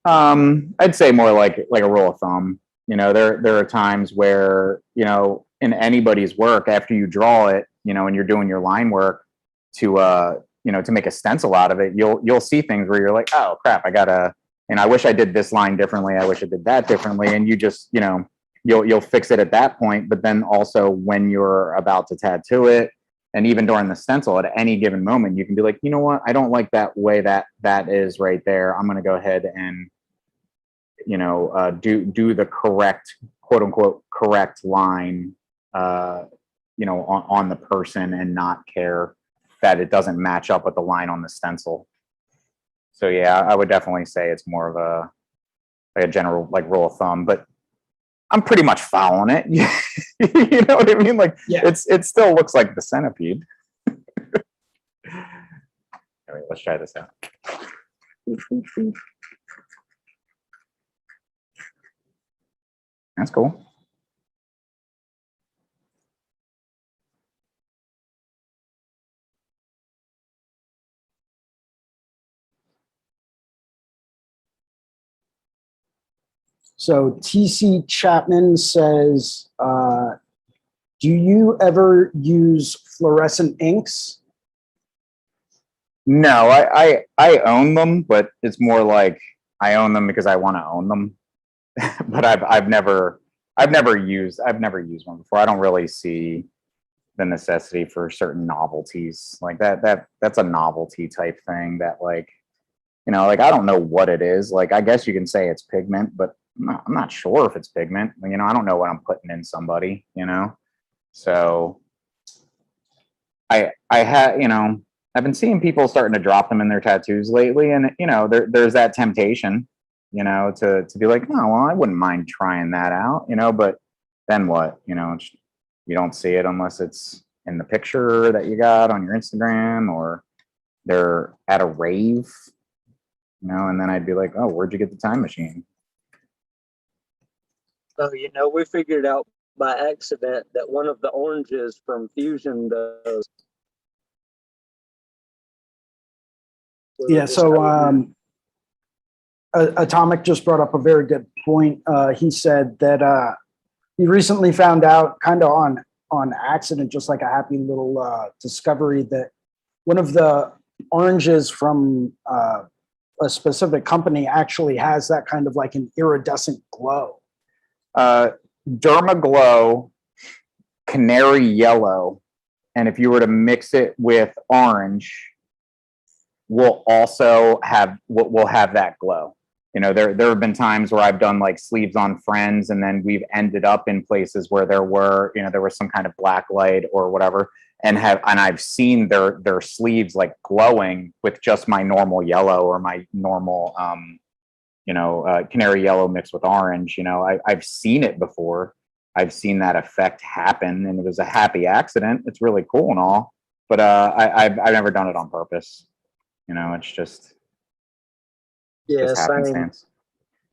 I'd say more like a rule of thumb. There are times where, in anybody's work, after you draw it, and you're doing your line work to make a stencil out of it, you'll see things where you're like, oh crap, I wish I did this line differently. I wish I did that differently. And you just, you'll fix it at that point. But then also when you're about to tattoo it, and even during the stencil at any given moment, you can be like, you know what? I don't like that way that is right there. I'm going to go ahead and, do the correct, quote unquote, correct line, on the person, and not care that it doesn't match up with the line on the stencil. So yeah, I would definitely say it's more of a general like rule of thumb, but I'm pretty much following it. You know what I mean? Like, yeah. it still looks like the centipede. All right, let's try this out. That's cool. So TC Chapman says, do you ever use fluorescent inks? No, I own them, but it's more like I own them because I want to own them. But I've never used one before. I don't really see the necessity for certain novelties like that. That's a novelty type thing that, like, like, I don't know what it is. Like, I guess you can say it's pigment, but I'm not sure if it's pigment. I don't know what I'm putting in somebody, so I had, I've been seeing people starting to drop them in their tattoos lately, and there's that temptation, to be like, oh well, I wouldn't mind trying that out, but then what, you don't see it unless it's in the picture that you got on your Instagram, or they're at a rave, and then I'd be like, oh, where'd you get the time machine? So, we figured out by accident that one of the oranges from Fusion does. Yeah, so Atomic just brought up a very good point. He said that he recently found out, kind of on accident, just like a happy little discovery, that one of the oranges from a specific company actually has that kind of like an iridescent glow. Dermaglow, canary yellow, and if you were to mix it with orange, will have that glow. You know, there have been times where I've done like sleeves on friends, and then we've ended up in places where there was some kind of black light or whatever, and I've seen their sleeves like glowing with just my normal yellow or my normal canary yellow mixed with orange. You know, I've seen it before. I've seen that effect happen, and it was a happy accident. It's really cool and all, but I've never done it on purpose. You know, it's just Yeah, same. happenstance.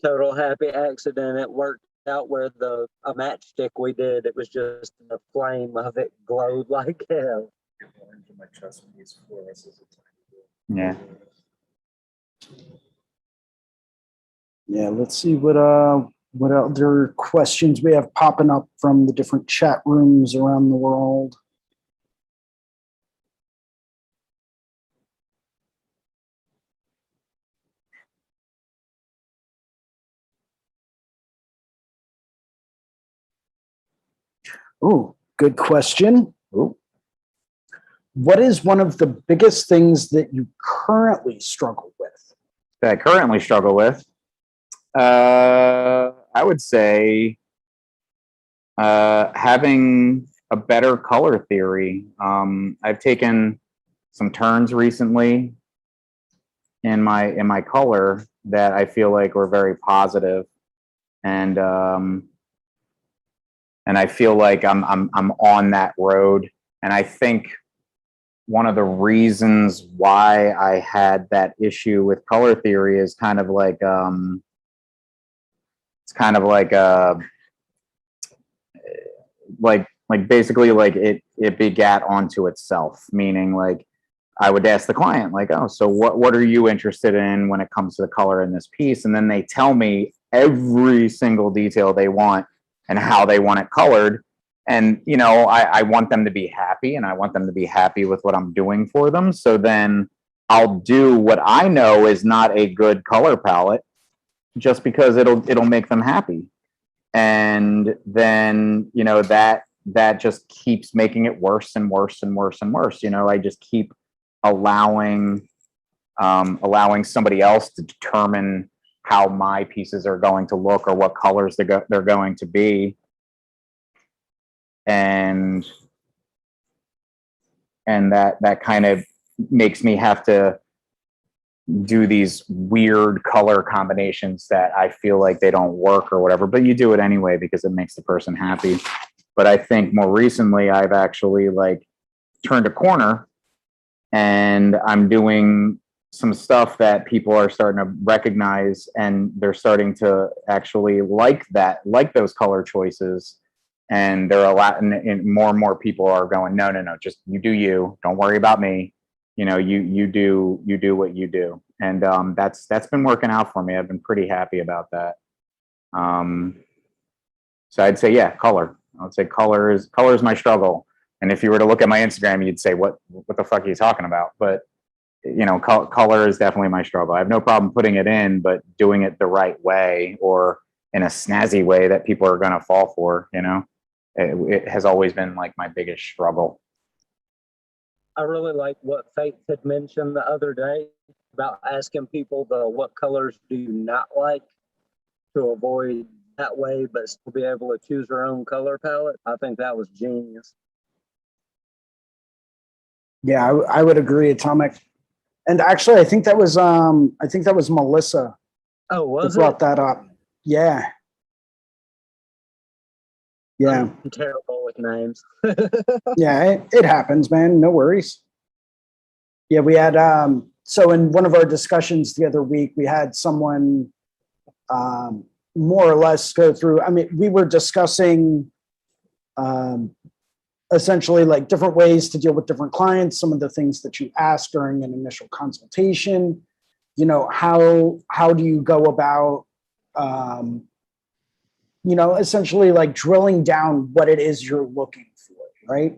Total happy accident. It worked out where a matchstick we did, it was just the flame of it glowed like hell. Orange in my chest when these fluoresces a tiny bit. Yeah. Yeah, let's see what other questions we have popping up from the different chat rooms around the world. Ooh, good question. Ooh. What is one of the biggest things that you currently struggle with? That I currently struggle with, I would say having a better color theory. I've taken some turns recently in my color that I feel like were very positive, and I feel like I'm on that road. And I think one of the reasons why I had that issue with color theory is kind of like it's kind of like basically like it begat onto itself, meaning like I would ask the client like, oh, so what are you interested in when it comes to the color in this piece? And then they tell me every single detail they want and how they want it colored. And, you know, I want them to be happy, and I want them to be happy with what I'm doing for them. So then I'll do what I know is not a good color palette just because it'll make them happy. And then, you know, that just keeps making it worse and worse and worse and worse. You know, I just keep allowing somebody else to determine how my pieces are going to look or what colors they're going to be. And that kind of makes me have to do these weird color combinations that I feel like they don't work or whatever, but you do it anyway because it makes the person happy. But I think more recently I've actually like turned a corner, and I'm doing some stuff that people are starting to recognize, and they're starting to actually like those color choices. And there are a lot, and more and more people are going, no, just you do you, don't worry about me. You know, you do what you do. And that's been working out for me. I've been pretty happy about that. So I'd say, yeah, color. I would say color is my struggle. And if you were to look at my Instagram, you'd say, what the fuck are you talking about? But, you know, color is definitely my struggle. I have no problem putting it in, but doing it the right way or in a snazzy way that people are going to fall for, you know, it has always been like my biggest struggle. I really like what Faith had mentioned the other day about asking people what colors do you not like to avoid that way, but still be able to choose their own color palette. I think that was genius. Yeah, I would agree, Atomic. And actually, I think that was Melissa Oh, was that brought that up. Yeah. Yeah. I'm terrible with names. Yeah, it happens, man. No worries. Yeah, we had so in one of our discussions the other week, we had someone more or less go through. I mean, we were discussing essentially like different ways to deal with different clients, some of the things that you ask during an initial consultation. You know, how do you go about you know, essentially like drilling down what it is you're looking for, right?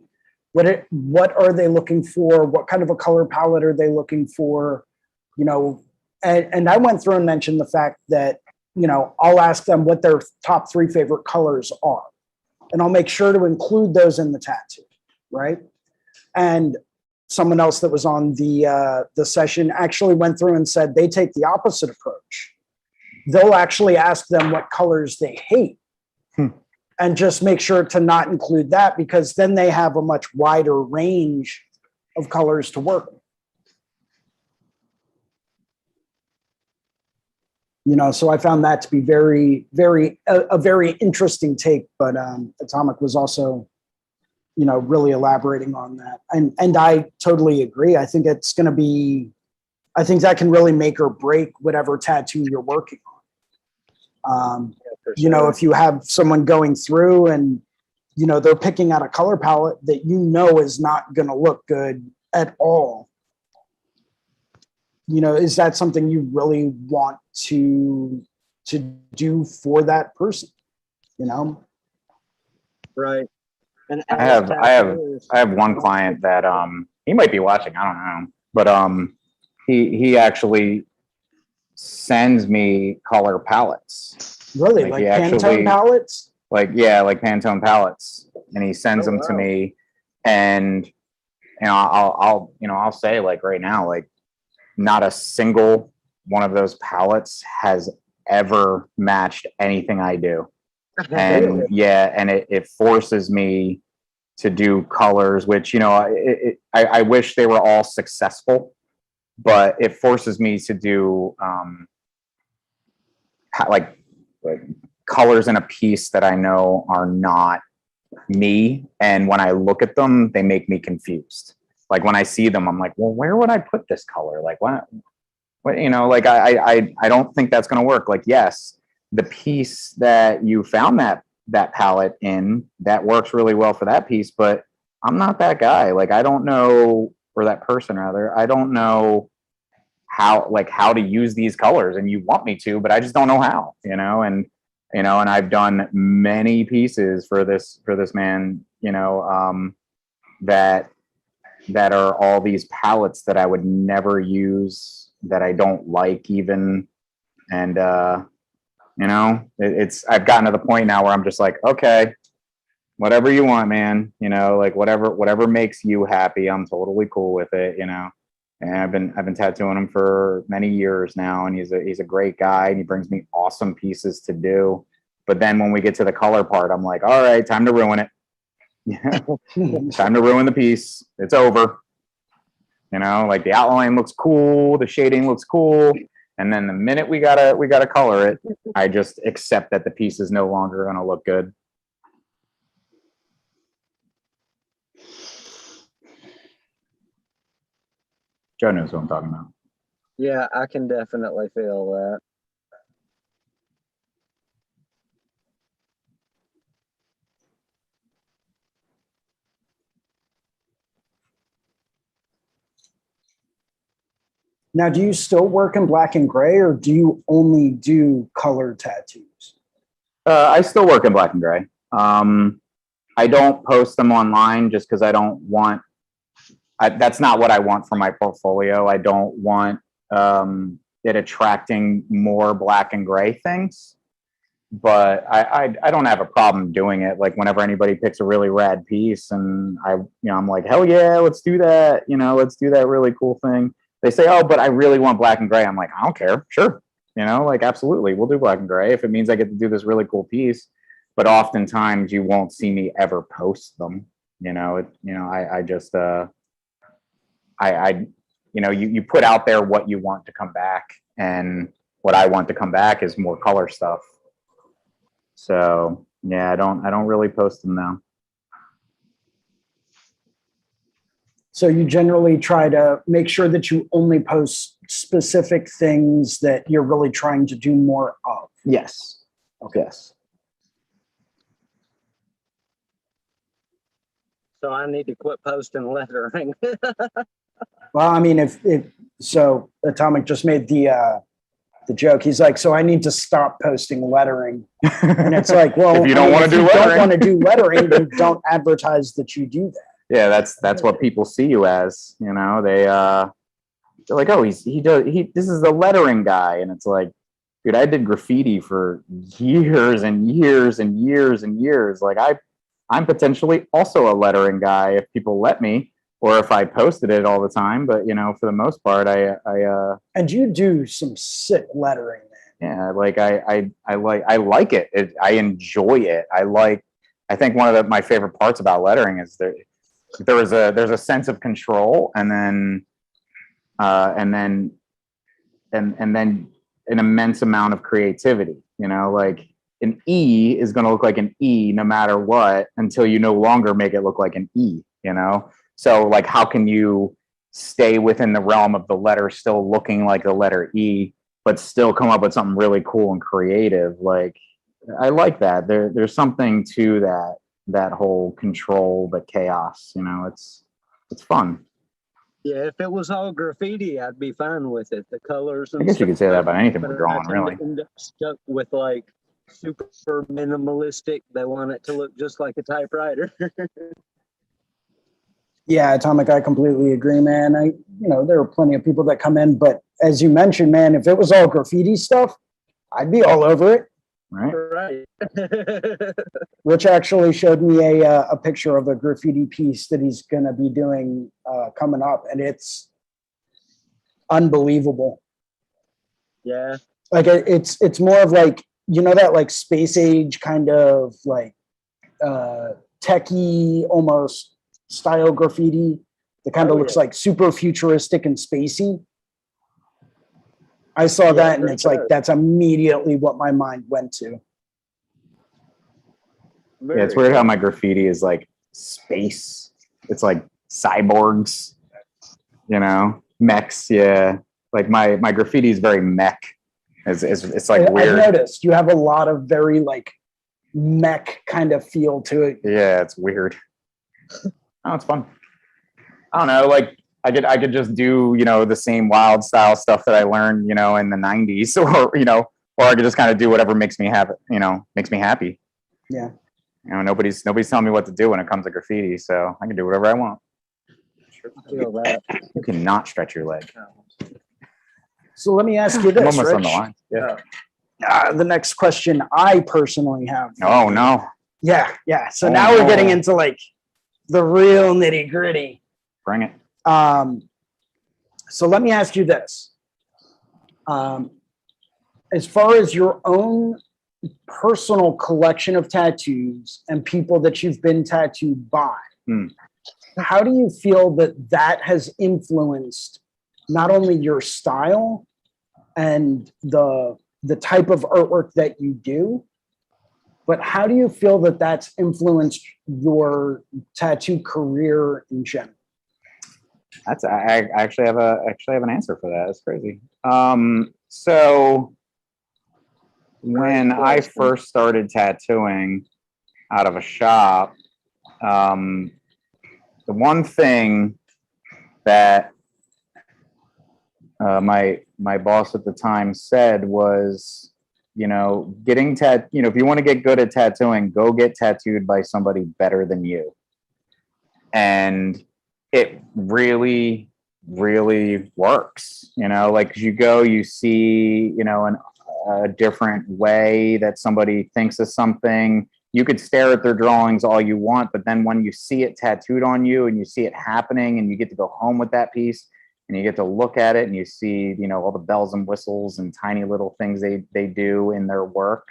what are they looking for? What kind of a color palette are they looking for? You know, and I went through and mentioned the fact that, you know, I'll ask them what their top 3 favorite colors are, and I'll make sure to include those in the tattoo, right? And someone else that was on the session actually went through and said they take the opposite approach. They'll actually ask them what colors they hate, and just make sure to not include that, because then they have a much wider range of colors to work with. You know, so I found that to be a very interesting take, but Atomic was also, you know, really elaborating on that. And I totally agree. I think it's going to be, I think that can really make or break whatever tattoo you're working on. You know, if you have someone going through and, you know, they're picking out a color palette that you know is not going to look good at all, you know, is that something you really want to do for that person? You know? Right. And I have one client that he might be watching, I don't know, but he actually sends me color palettes. Really? Like Pantone palettes? Like Pantone palettes, and he sends them to me, and you know, I'll say, like, right now, like, not a single one of those palettes has ever matched anything I do. And yeah, and it forces me to do colors, which, you know, I wish they were all successful, but it forces me to do like colors in a piece that I know are not me. And when I look at them, they make me confused. Like, when I see them, I'm like, well, where would I put this color? Like, what, you know, like, I don't think that's going to work. Like, yes, the piece that you found that palette in, that works really well for that piece, but I'm not that guy. Like, I don't know, or that person rather, I don't know how to use these colors, and you want me to, but I just don't know how, you know. And I've done many pieces for this man, you know, that are all these palettes that I would never use, that I don't like even. And, you know, I've gotten to the point now where I'm just like, okay, whatever you want, man, you know, like, whatever makes you happy, I'm totally cool with it, you know. And I've been tattooing him for many years now, and he's a great guy, and he brings me awesome pieces to do. But then when we get to the color part, I'm like, all right, time to ruin it. Time to ruin the piece. It's over. You know, like, the outline looks cool, the shading looks cool, and then the minute we gotta color it, I just accept that the piece is no longer gonna look good. Joe knows what I'm talking about. Yeah, I can definitely feel that. Now, do you still work in black and gray, or do you only do color tattoos? I still work in black and gray. I don't post them online just because I don't want. That's not what I want for my portfolio. I don't want it attracting more black and gray things. But I don't have a problem doing it. Like, whenever anybody picks a really rad piece, and I'm like, hell yeah, let's do that. You know, let's do that really cool thing. They say, oh, but I really want black and gray. I'm like, I don't care. Sure. You know, like, absolutely. We'll do black and gray if it means I get to do this really cool piece. But oftentimes you won't see me ever post them. You know, I just, you put out there what you want to come back, and what I want to come back is more color stuff. So yeah, I don't really post them now. So you generally try to make sure that you only post specific things that you're really trying to do more of. Yes. Okay. Yes. So I need to quit posting lettering. Well, I mean, if so, Atomic just made the joke. He's like, so I need to stop posting lettering, and it's like, well, if you don't want to do lettering, lettering, don't want to do lettering, then don't advertise that you do that. Yeah, that's what people see you as, you know. They're like, oh, this is the lettering guy, and it's like, dude, I did graffiti for years and years and years and years. Like I'm potentially also a lettering guy if people let me, or if I posted it all the time. But you know, for the most part, And you do some sick lettering, man. yeah, like I like it. I enjoy it. I think one of my favorite parts about lettering is there's a sense of control, and then an immense amount of creativity. You know, like an E is going to look like an E no matter what until you no longer make it look like an E. You know, so like how can you stay within the realm of the letter still looking like the letter E, but still come up with something really cool and creative? Like I like that. There's something to that whole control, the chaos. You know, it's fun. Yeah, if it was all graffiti, I'd be fine with it. The colors and I guess you could say that about anything but we're I drawing, tend to really. end up stuck with like super minimalistic. They want it to look just like a typewriter. Yeah, Atomic, I completely agree, man. There are plenty of people that come in, but as you mentioned, man, if it was all graffiti stuff, I'd be all over it. Right? Right. Rich actually showed me a picture of a graffiti piece that he's going to be doing coming up, and it's unbelievable. Yeah. Like it's more of like, that like space age kind of like techie almost style graffiti that kind of looks like super futuristic and spacey. I saw that and it's like, that's immediately what my mind went to. Yeah, it's weird how my graffiti is like space. It's like cyborgs, mechs. Yeah, like my graffiti is very mech. It's like weird. I noticed you have a lot of very like mech kind of feel to it. Yeah, it's weird. Oh, it's fun. I don't know. Like I could just do the same wild style stuff that I learned in the 90s, or I could just kind of do whatever makes me happy. Makes me happy. Yeah. Nobody's telling me what to do when it comes to graffiti, so I can do whatever I want. You cannot stretch your leg. So let me ask you I'm this, almost Rich. on the line. Yeah. The next question I personally have. Oh no. Yeah. So now we're getting into like the real nitty gritty. Bring it. So let me ask you this. As far as your own personal collection of tattoos and people that you've been tattooed by, how do you feel that has influenced not only your style and the type of artwork that you do, but how do you feel that that's influenced your tattoo career in general? I actually have an answer for that. It's crazy. So when I first started tattooing out of a shop, the one thing that my boss at the time said was, if you want to get good at tattooing, go get tattooed by somebody better than you. And it really, really works, like you go, you see, a different way that somebody thinks of something. You could stare at their drawings all you want, but then when you see it tattooed on you and you see it happening and you get to go home with that piece and you get to look at it and you see, all the bells and whistles and tiny little things they do in their work,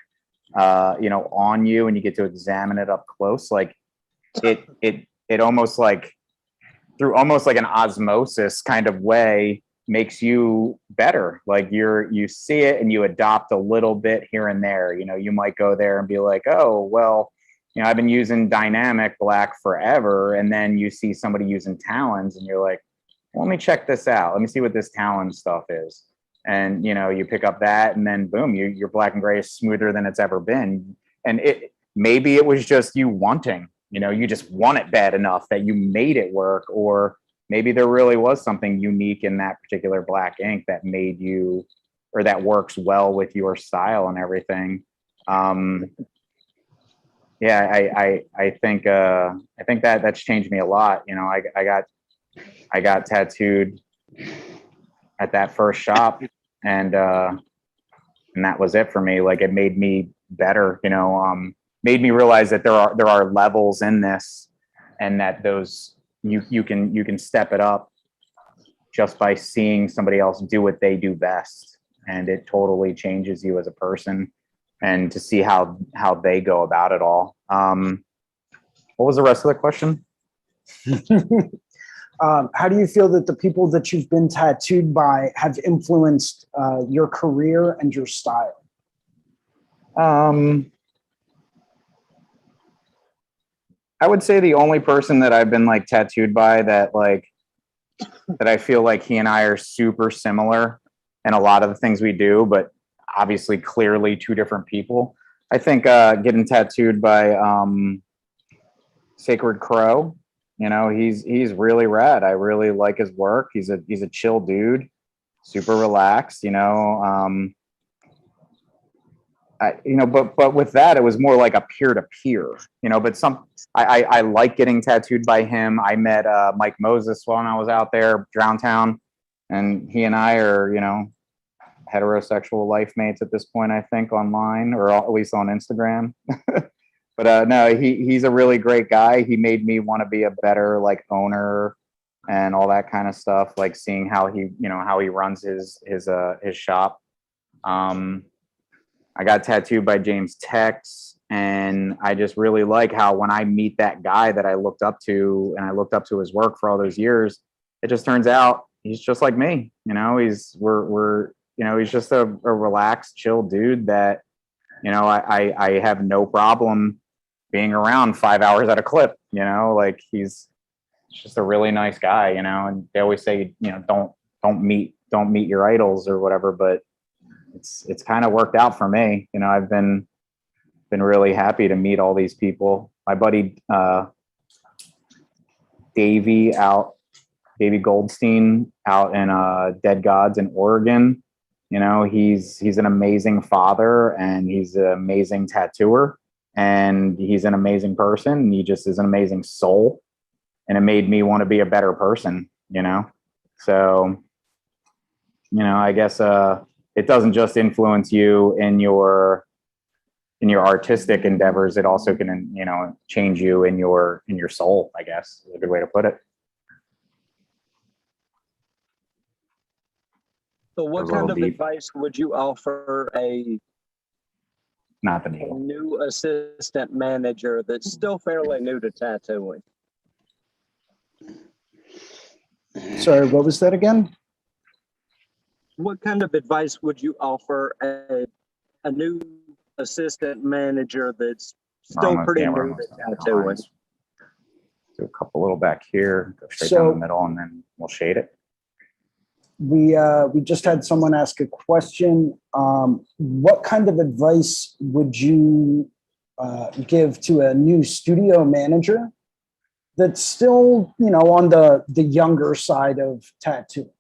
on you, and you get to examine it up close. Like it almost like through almost like an osmosis kind of way makes you better. Like you see it and you adopt a little bit here and there. You might go there and be like, oh, well, I've been using dynamic black forever. And then you see somebody using talons and you're like, well, let me check this out. Let me see what this talon stuff is. And, you pick up that and then boom, your black and gray is smoother than it's ever been. And maybe it was just you wanting, you just want it bad enough that you made it work, or maybe there really was something unique in that particular black ink that made you, or that works well with your style and everything. yeah, I think that's changed me a lot. You know, I got tattooed at that first shop, and that was it for me. Like, it made me better, you know, made me realize that there are levels in this, and that those you can step it up just by seeing somebody else do what they do best, and it totally changes you as a person, and to see how they go about it all. What was the rest of the question? How do you feel that the people that you've been tattooed by have influenced your career and your style? I would say the only person that I've been like tattooed by that I feel like he and I are super similar in a lot of the things we do, but obviously clearly two different people. I think getting tattooed by Sacred Crow, you know, he's really rad. I really like his work. He's a chill dude, super relaxed, you know. But with that, it was more like a peer to peer, you know. But I like getting tattooed by him. I met Mike Moses when I was out there, Drowntown, and he and I are, you know, heterosexual life mates at this point, I think, online, or at least on Instagram. But no, he's a really great guy. He made me want to be a better like owner and all that kind of stuff. Like seeing how he runs his shop. I got tattooed by James Tex, and I just really like how when I meet that guy that I looked up to, and I looked up to his work for all those years, it just turns out he's just like me. You know, he's just a relaxed, chill dude that, you know, I have no problem being around 5 hours at a clip. You know, like he's just a really nice guy. You know, and they always say, you know, don't meet your idols or whatever, but it's kind of worked out for me. You know, I've been really happy to meet all these people. My buddy Davey Goldstein out in Dead Gods in Oregon. You know, he's an amazing father, and he's an amazing tattooer, and he's an amazing person, and he just is an amazing soul. And it made me want to be a better person, you know? So, you know, I guess it doesn't just influence you in your artistic endeavors. It also can, you know, change you in your soul, I guess is a good way to put it. So what A kind little of deep. advice would you offer Not the a needle. new assistant manager that's still fairly new to tattooing? Sorry, what was that again? What kind of advice would you offer a new assistant manager that's still Almost, pretty yeah, we're new to almost tattooing? do a couple little back here, go straight So- down the middle, and then we'll shade it. We just had someone ask a question. What kind of advice would you give to a new studio manager that's still, you know, on the younger side of tattoo?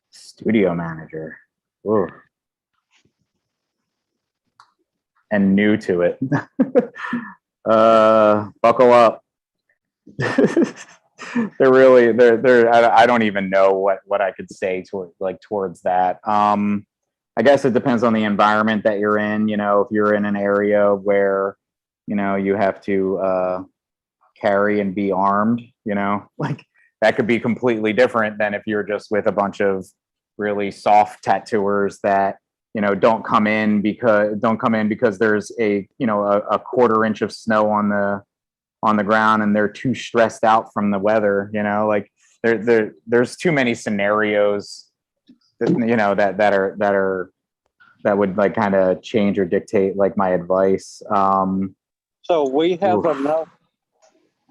Studio manager. Ooh. And new to it. Buckle up. I don't even know what I could say towards that. I guess it depends on the environment that you're in. You know, if you're in an area where, you know, you have to carry and be armed, you know, like that could be completely different than if you're just with a bunch of really soft tattooers that, you know, don't come in because there's a quarter inch of snow on the ground and they're too stressed out from the weather. You know, like there's too many scenarios that, you know, that would like kind of change or dictate like my advice. So we have Oof. enough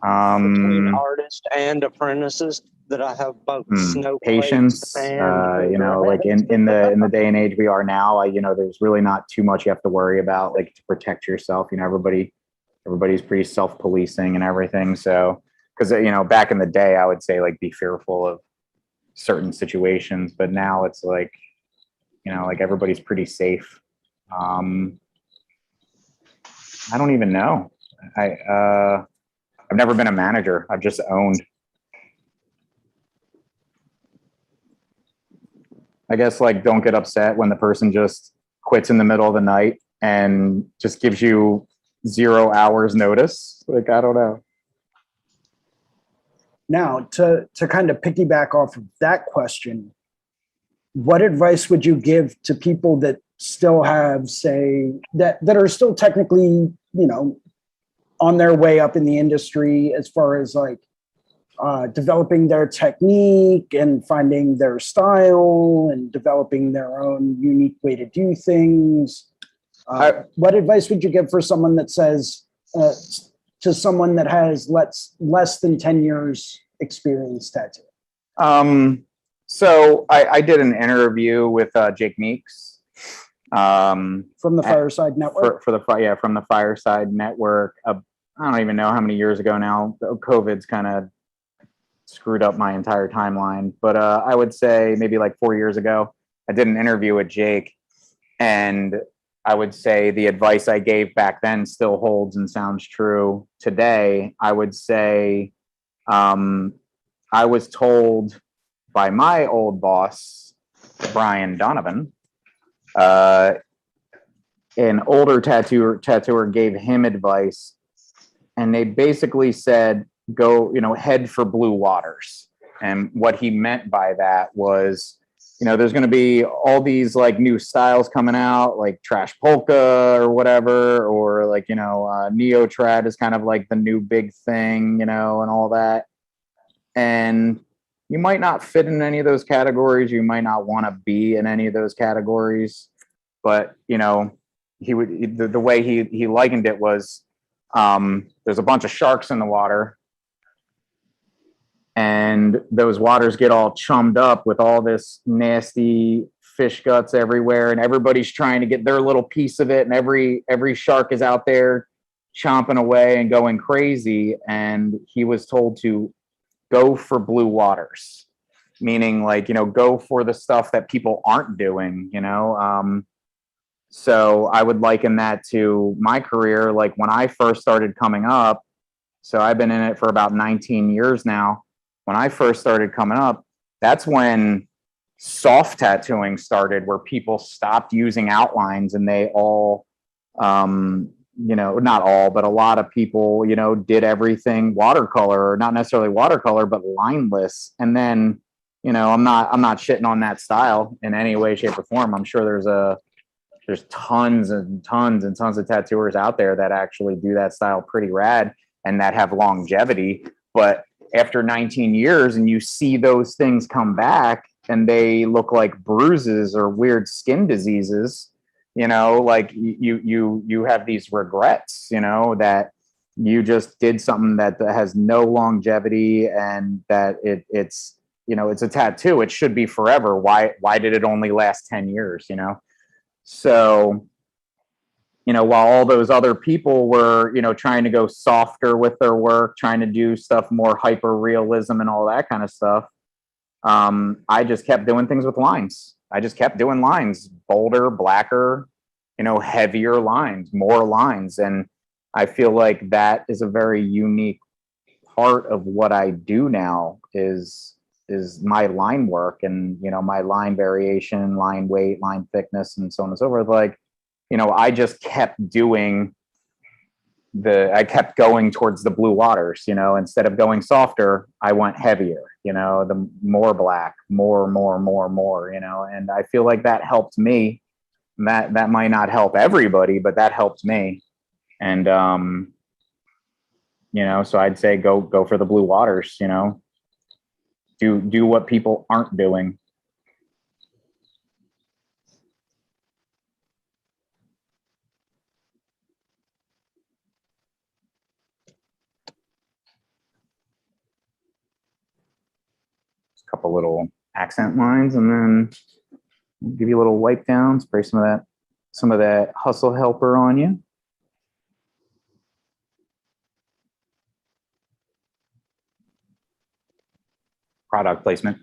between Um, artists and apprentices that I have both snow patience, and you know, like in the day and age we are now, you know, there's really not too much you have to worry about, like, to protect yourself. You know, everybody's pretty self-policing and everything. So, because, you know, back in the day, I would say like be fearful of certain situations, but now it's like, you know, like everybody's pretty safe. I don't even know. I've never been a manager. I've just owned. I guess like don't get upset when the person just quits in the middle of the night and just gives you 0 hours notice. Like, I don't know. Now, to kind of piggyback off of that question, what advice would you give to people that still have, say, that are still technically, on their way up in the industry as far as like developing their technique and finding their style and developing their own unique way to do things? What advice would you give for someone that says, to someone that has less than 10 years experience tattooing? So I did an interview with Jake Meeks. From the Fireside Network? From the Fireside Network. I don't even know how many years ago now. COVID's kind of screwed up my entire timeline. But I would say maybe like 4 years ago, I did an interview with Jake. And I would say the advice I gave back then still holds and sounds true today. I would say I was told by my old boss, Brian Donovan, an older tattooer gave him advice, and they basically said, go, head for blue waters. And what he meant by that was, there's going to be all these like new styles coming out, like trash polka or whatever, or like, neo trad is kind of like the new big thing, and all that. And you might not fit in any of those categories. You might not want to be in any of those categories, but he would, the way he likened it was, there's a bunch of sharks in the water, and those waters get all chummed up with all this nasty fish guts everywhere, and everybody's trying to get their little piece of it, and every shark is out there chomping away and going crazy. And he was told to go for blue waters, meaning like, go for the stuff that people aren't doing, so I would liken that to my career. Like when I first started coming up, so I've been in it for about 19 years now. When I first started coming up, that's when soft tattooing started, where people stopped using outlines and they all, not all, but a lot of people, did everything watercolor, or not necessarily watercolor, but lineless. And then, I'm not shitting on that style in any way, shape, or form. I'm sure there's tons and tons and tons of tattooers out there that actually do that style pretty rad and that have longevity. But after 19 years and you see those things come back and they look like bruises or weird skin diseases, like you have these regrets, that you just did something that has no longevity, and that it's it's a tattoo. It should be forever. Why did it only last 10 years, So, while all those other people were, trying to go softer with their work, trying to do stuff more hyper realism and all that kind of stuff, I just kept doing things with lines. I just kept doing lines, bolder, blacker, heavier lines, more lines. And I feel like that is a very unique part of what I do now is my line work, and, my line variation, line weight, line thickness, and so on and so forth. Like, I just kept doing I kept going towards the blue waters, instead of going softer, I went heavier, the more black, more, and I feel like that helped me. That might not help everybody, but that helped me. And, so I'd say go for the blue waters, do what people aren't doing. Couple little accent lines, and then give you a little wipe down, spray some of that hustle helper on you. Product placement.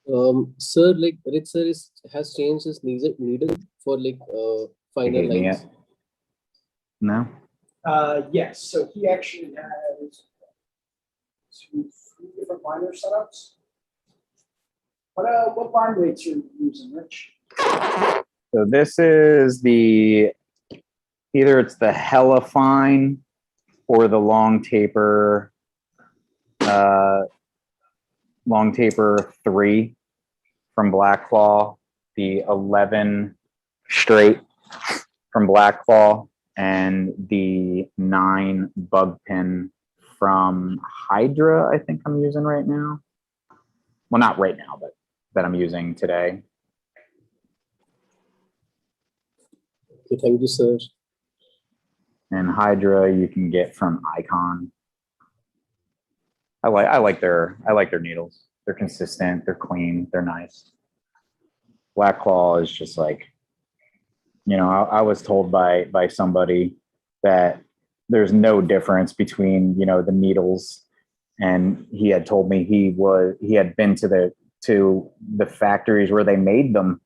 Sir, like Rich sir has changed his needle for like You finer hate me yet? lines. No? Yes, so he actually has three different liner setups. What line weights are you using, Rich? So this is either it's the hella fine or the uh, long taper 3 from Black Claw, the 11 straight from Black Claw, and the 9 bug pin from Hydra, I think I'm using right now. Well, not right now, but that I'm using today. Okay, thank you, sir. And Hydra you can get from Icon. I like their needles. They're consistent, they're clean, they're nice. Black Claw is just like, I was told by somebody that there's no difference between, the needles, and he had told me he had been to the factories where they made them,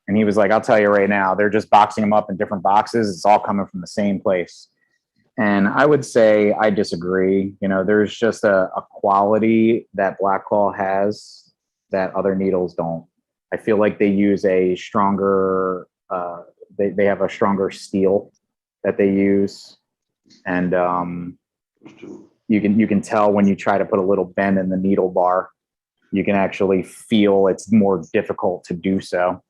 and he was like, I'll tell you right now, they're just boxing them up in different boxes. It's all coming from the same place. And I would say I disagree. There's just a quality that Black Claw has that other needles don't. I feel like they use a stronger, they have a stronger steel that they use. And you can tell when you try to put a little bend in the needle bar, you can actually feel it's more difficult to do so.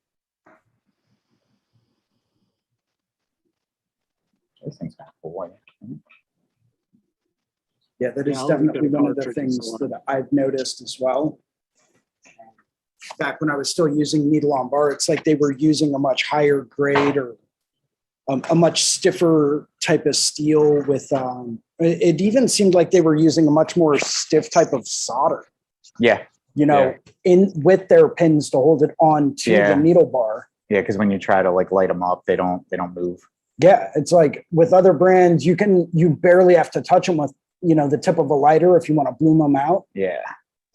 This thing's kind of cool. Yeah, that is Yeah, I'll look definitely at one of the cartridges things a lot. that I've noticed as well. Back when I was still using needle on bar, it's like they were using a much higher grade or a much stiffer type of steel with, it even seemed like they were using a much more stiff type of solder, Yeah. in with their pins to hold it on to Yeah. the needle bar. Yeah, because when you try to like light them up, they don't move. Yeah, it's like with other brands, you barely have to touch them with, the tip of a lighter if you want to bloom them out. Yeah.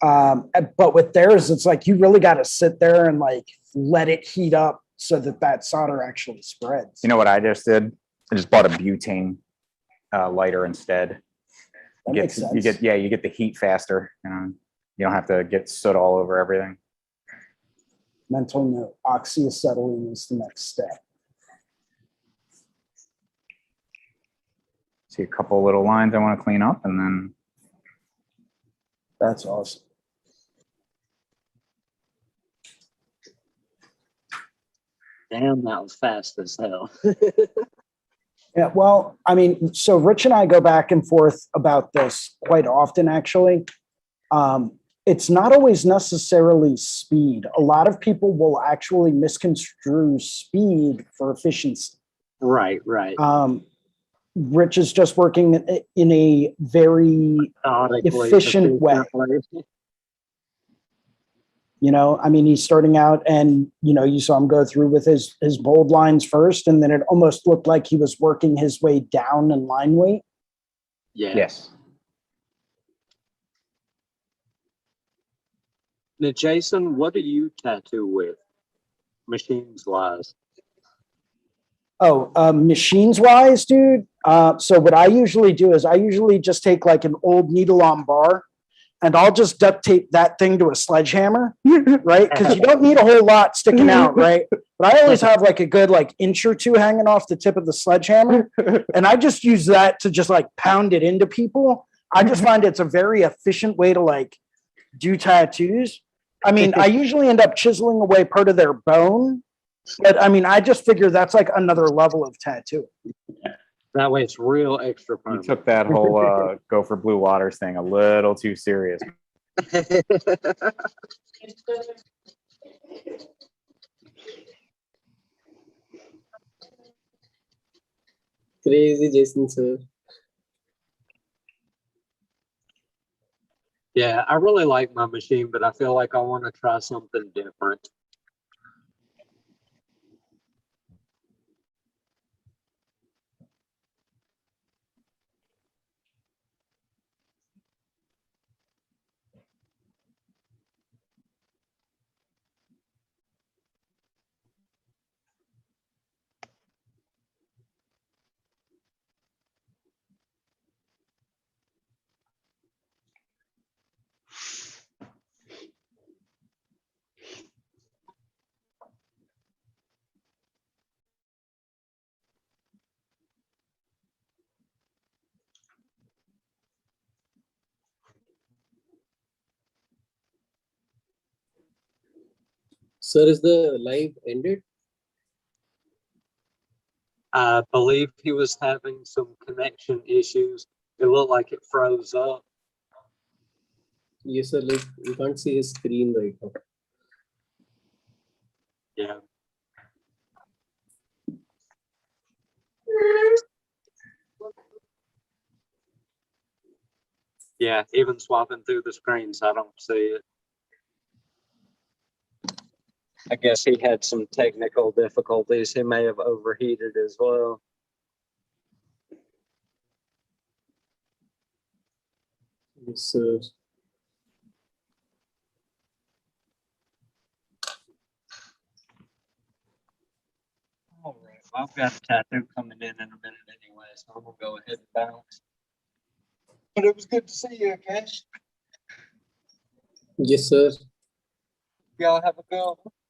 But with theirs, it's like you really got to sit there and like let it heat up so that solder actually spreads. You know what I just did? I just bought a butane lighter instead. That makes sense. You get the heat faster. You don't have to get soot all over everything. Mental note: oxyacetylene is the next step. See a couple little lines I want to clean up, and then That's awesome. Damn, that was fast as hell. Yeah, well, I mean, so Rich and I go back and forth about this quite often, actually. It's not always necessarily speed. A lot of people will actually misconstrue speed for efficiency. Right. Rich is just working in a very efficient way. I mean, he's starting out and, you saw him go through with his bold lines first, and then it almost looked like he was working his way down in line weight. Yeah. yes. Now, Jason, what do you tattoo with, machines wise? Oh, machines wise, dude. So what I usually do is I usually just take like an old needle on bar and I'll just duct tape that thing to a sledgehammer, right? Because you don't need a whole lot sticking out, right? But I always have like a good like inch or two hanging off the tip of the sledgehammer. And I just use that to just like pound it into people. I just find it's a very efficient way to like do tattoos. I mean, I usually end up chiseling away part of their bone, but I mean, I just figure that's like another level of tattoo. That way it's real extra You permanent. took that whole go for blue waters thing a little too serious. Crazy, Jason, sir. Yeah, I really like my machine, but I feel like I want to try something different. Sir, is the live ended? I believe he was having some connection issues. It looked like it froze up. Yes, sir. Like we can't see his screen right now. Yeah. Yeah, even swapping through the screens, I don't see it. I guess he had some technical difficulties. He may have overheated as well. Yes, sir. All right. Well, I've got a tattoo coming in a minute anyway, so I'm gonna go ahead and bounce. But it was good to see you, Cash. Yes, sir. Y'all have a good one.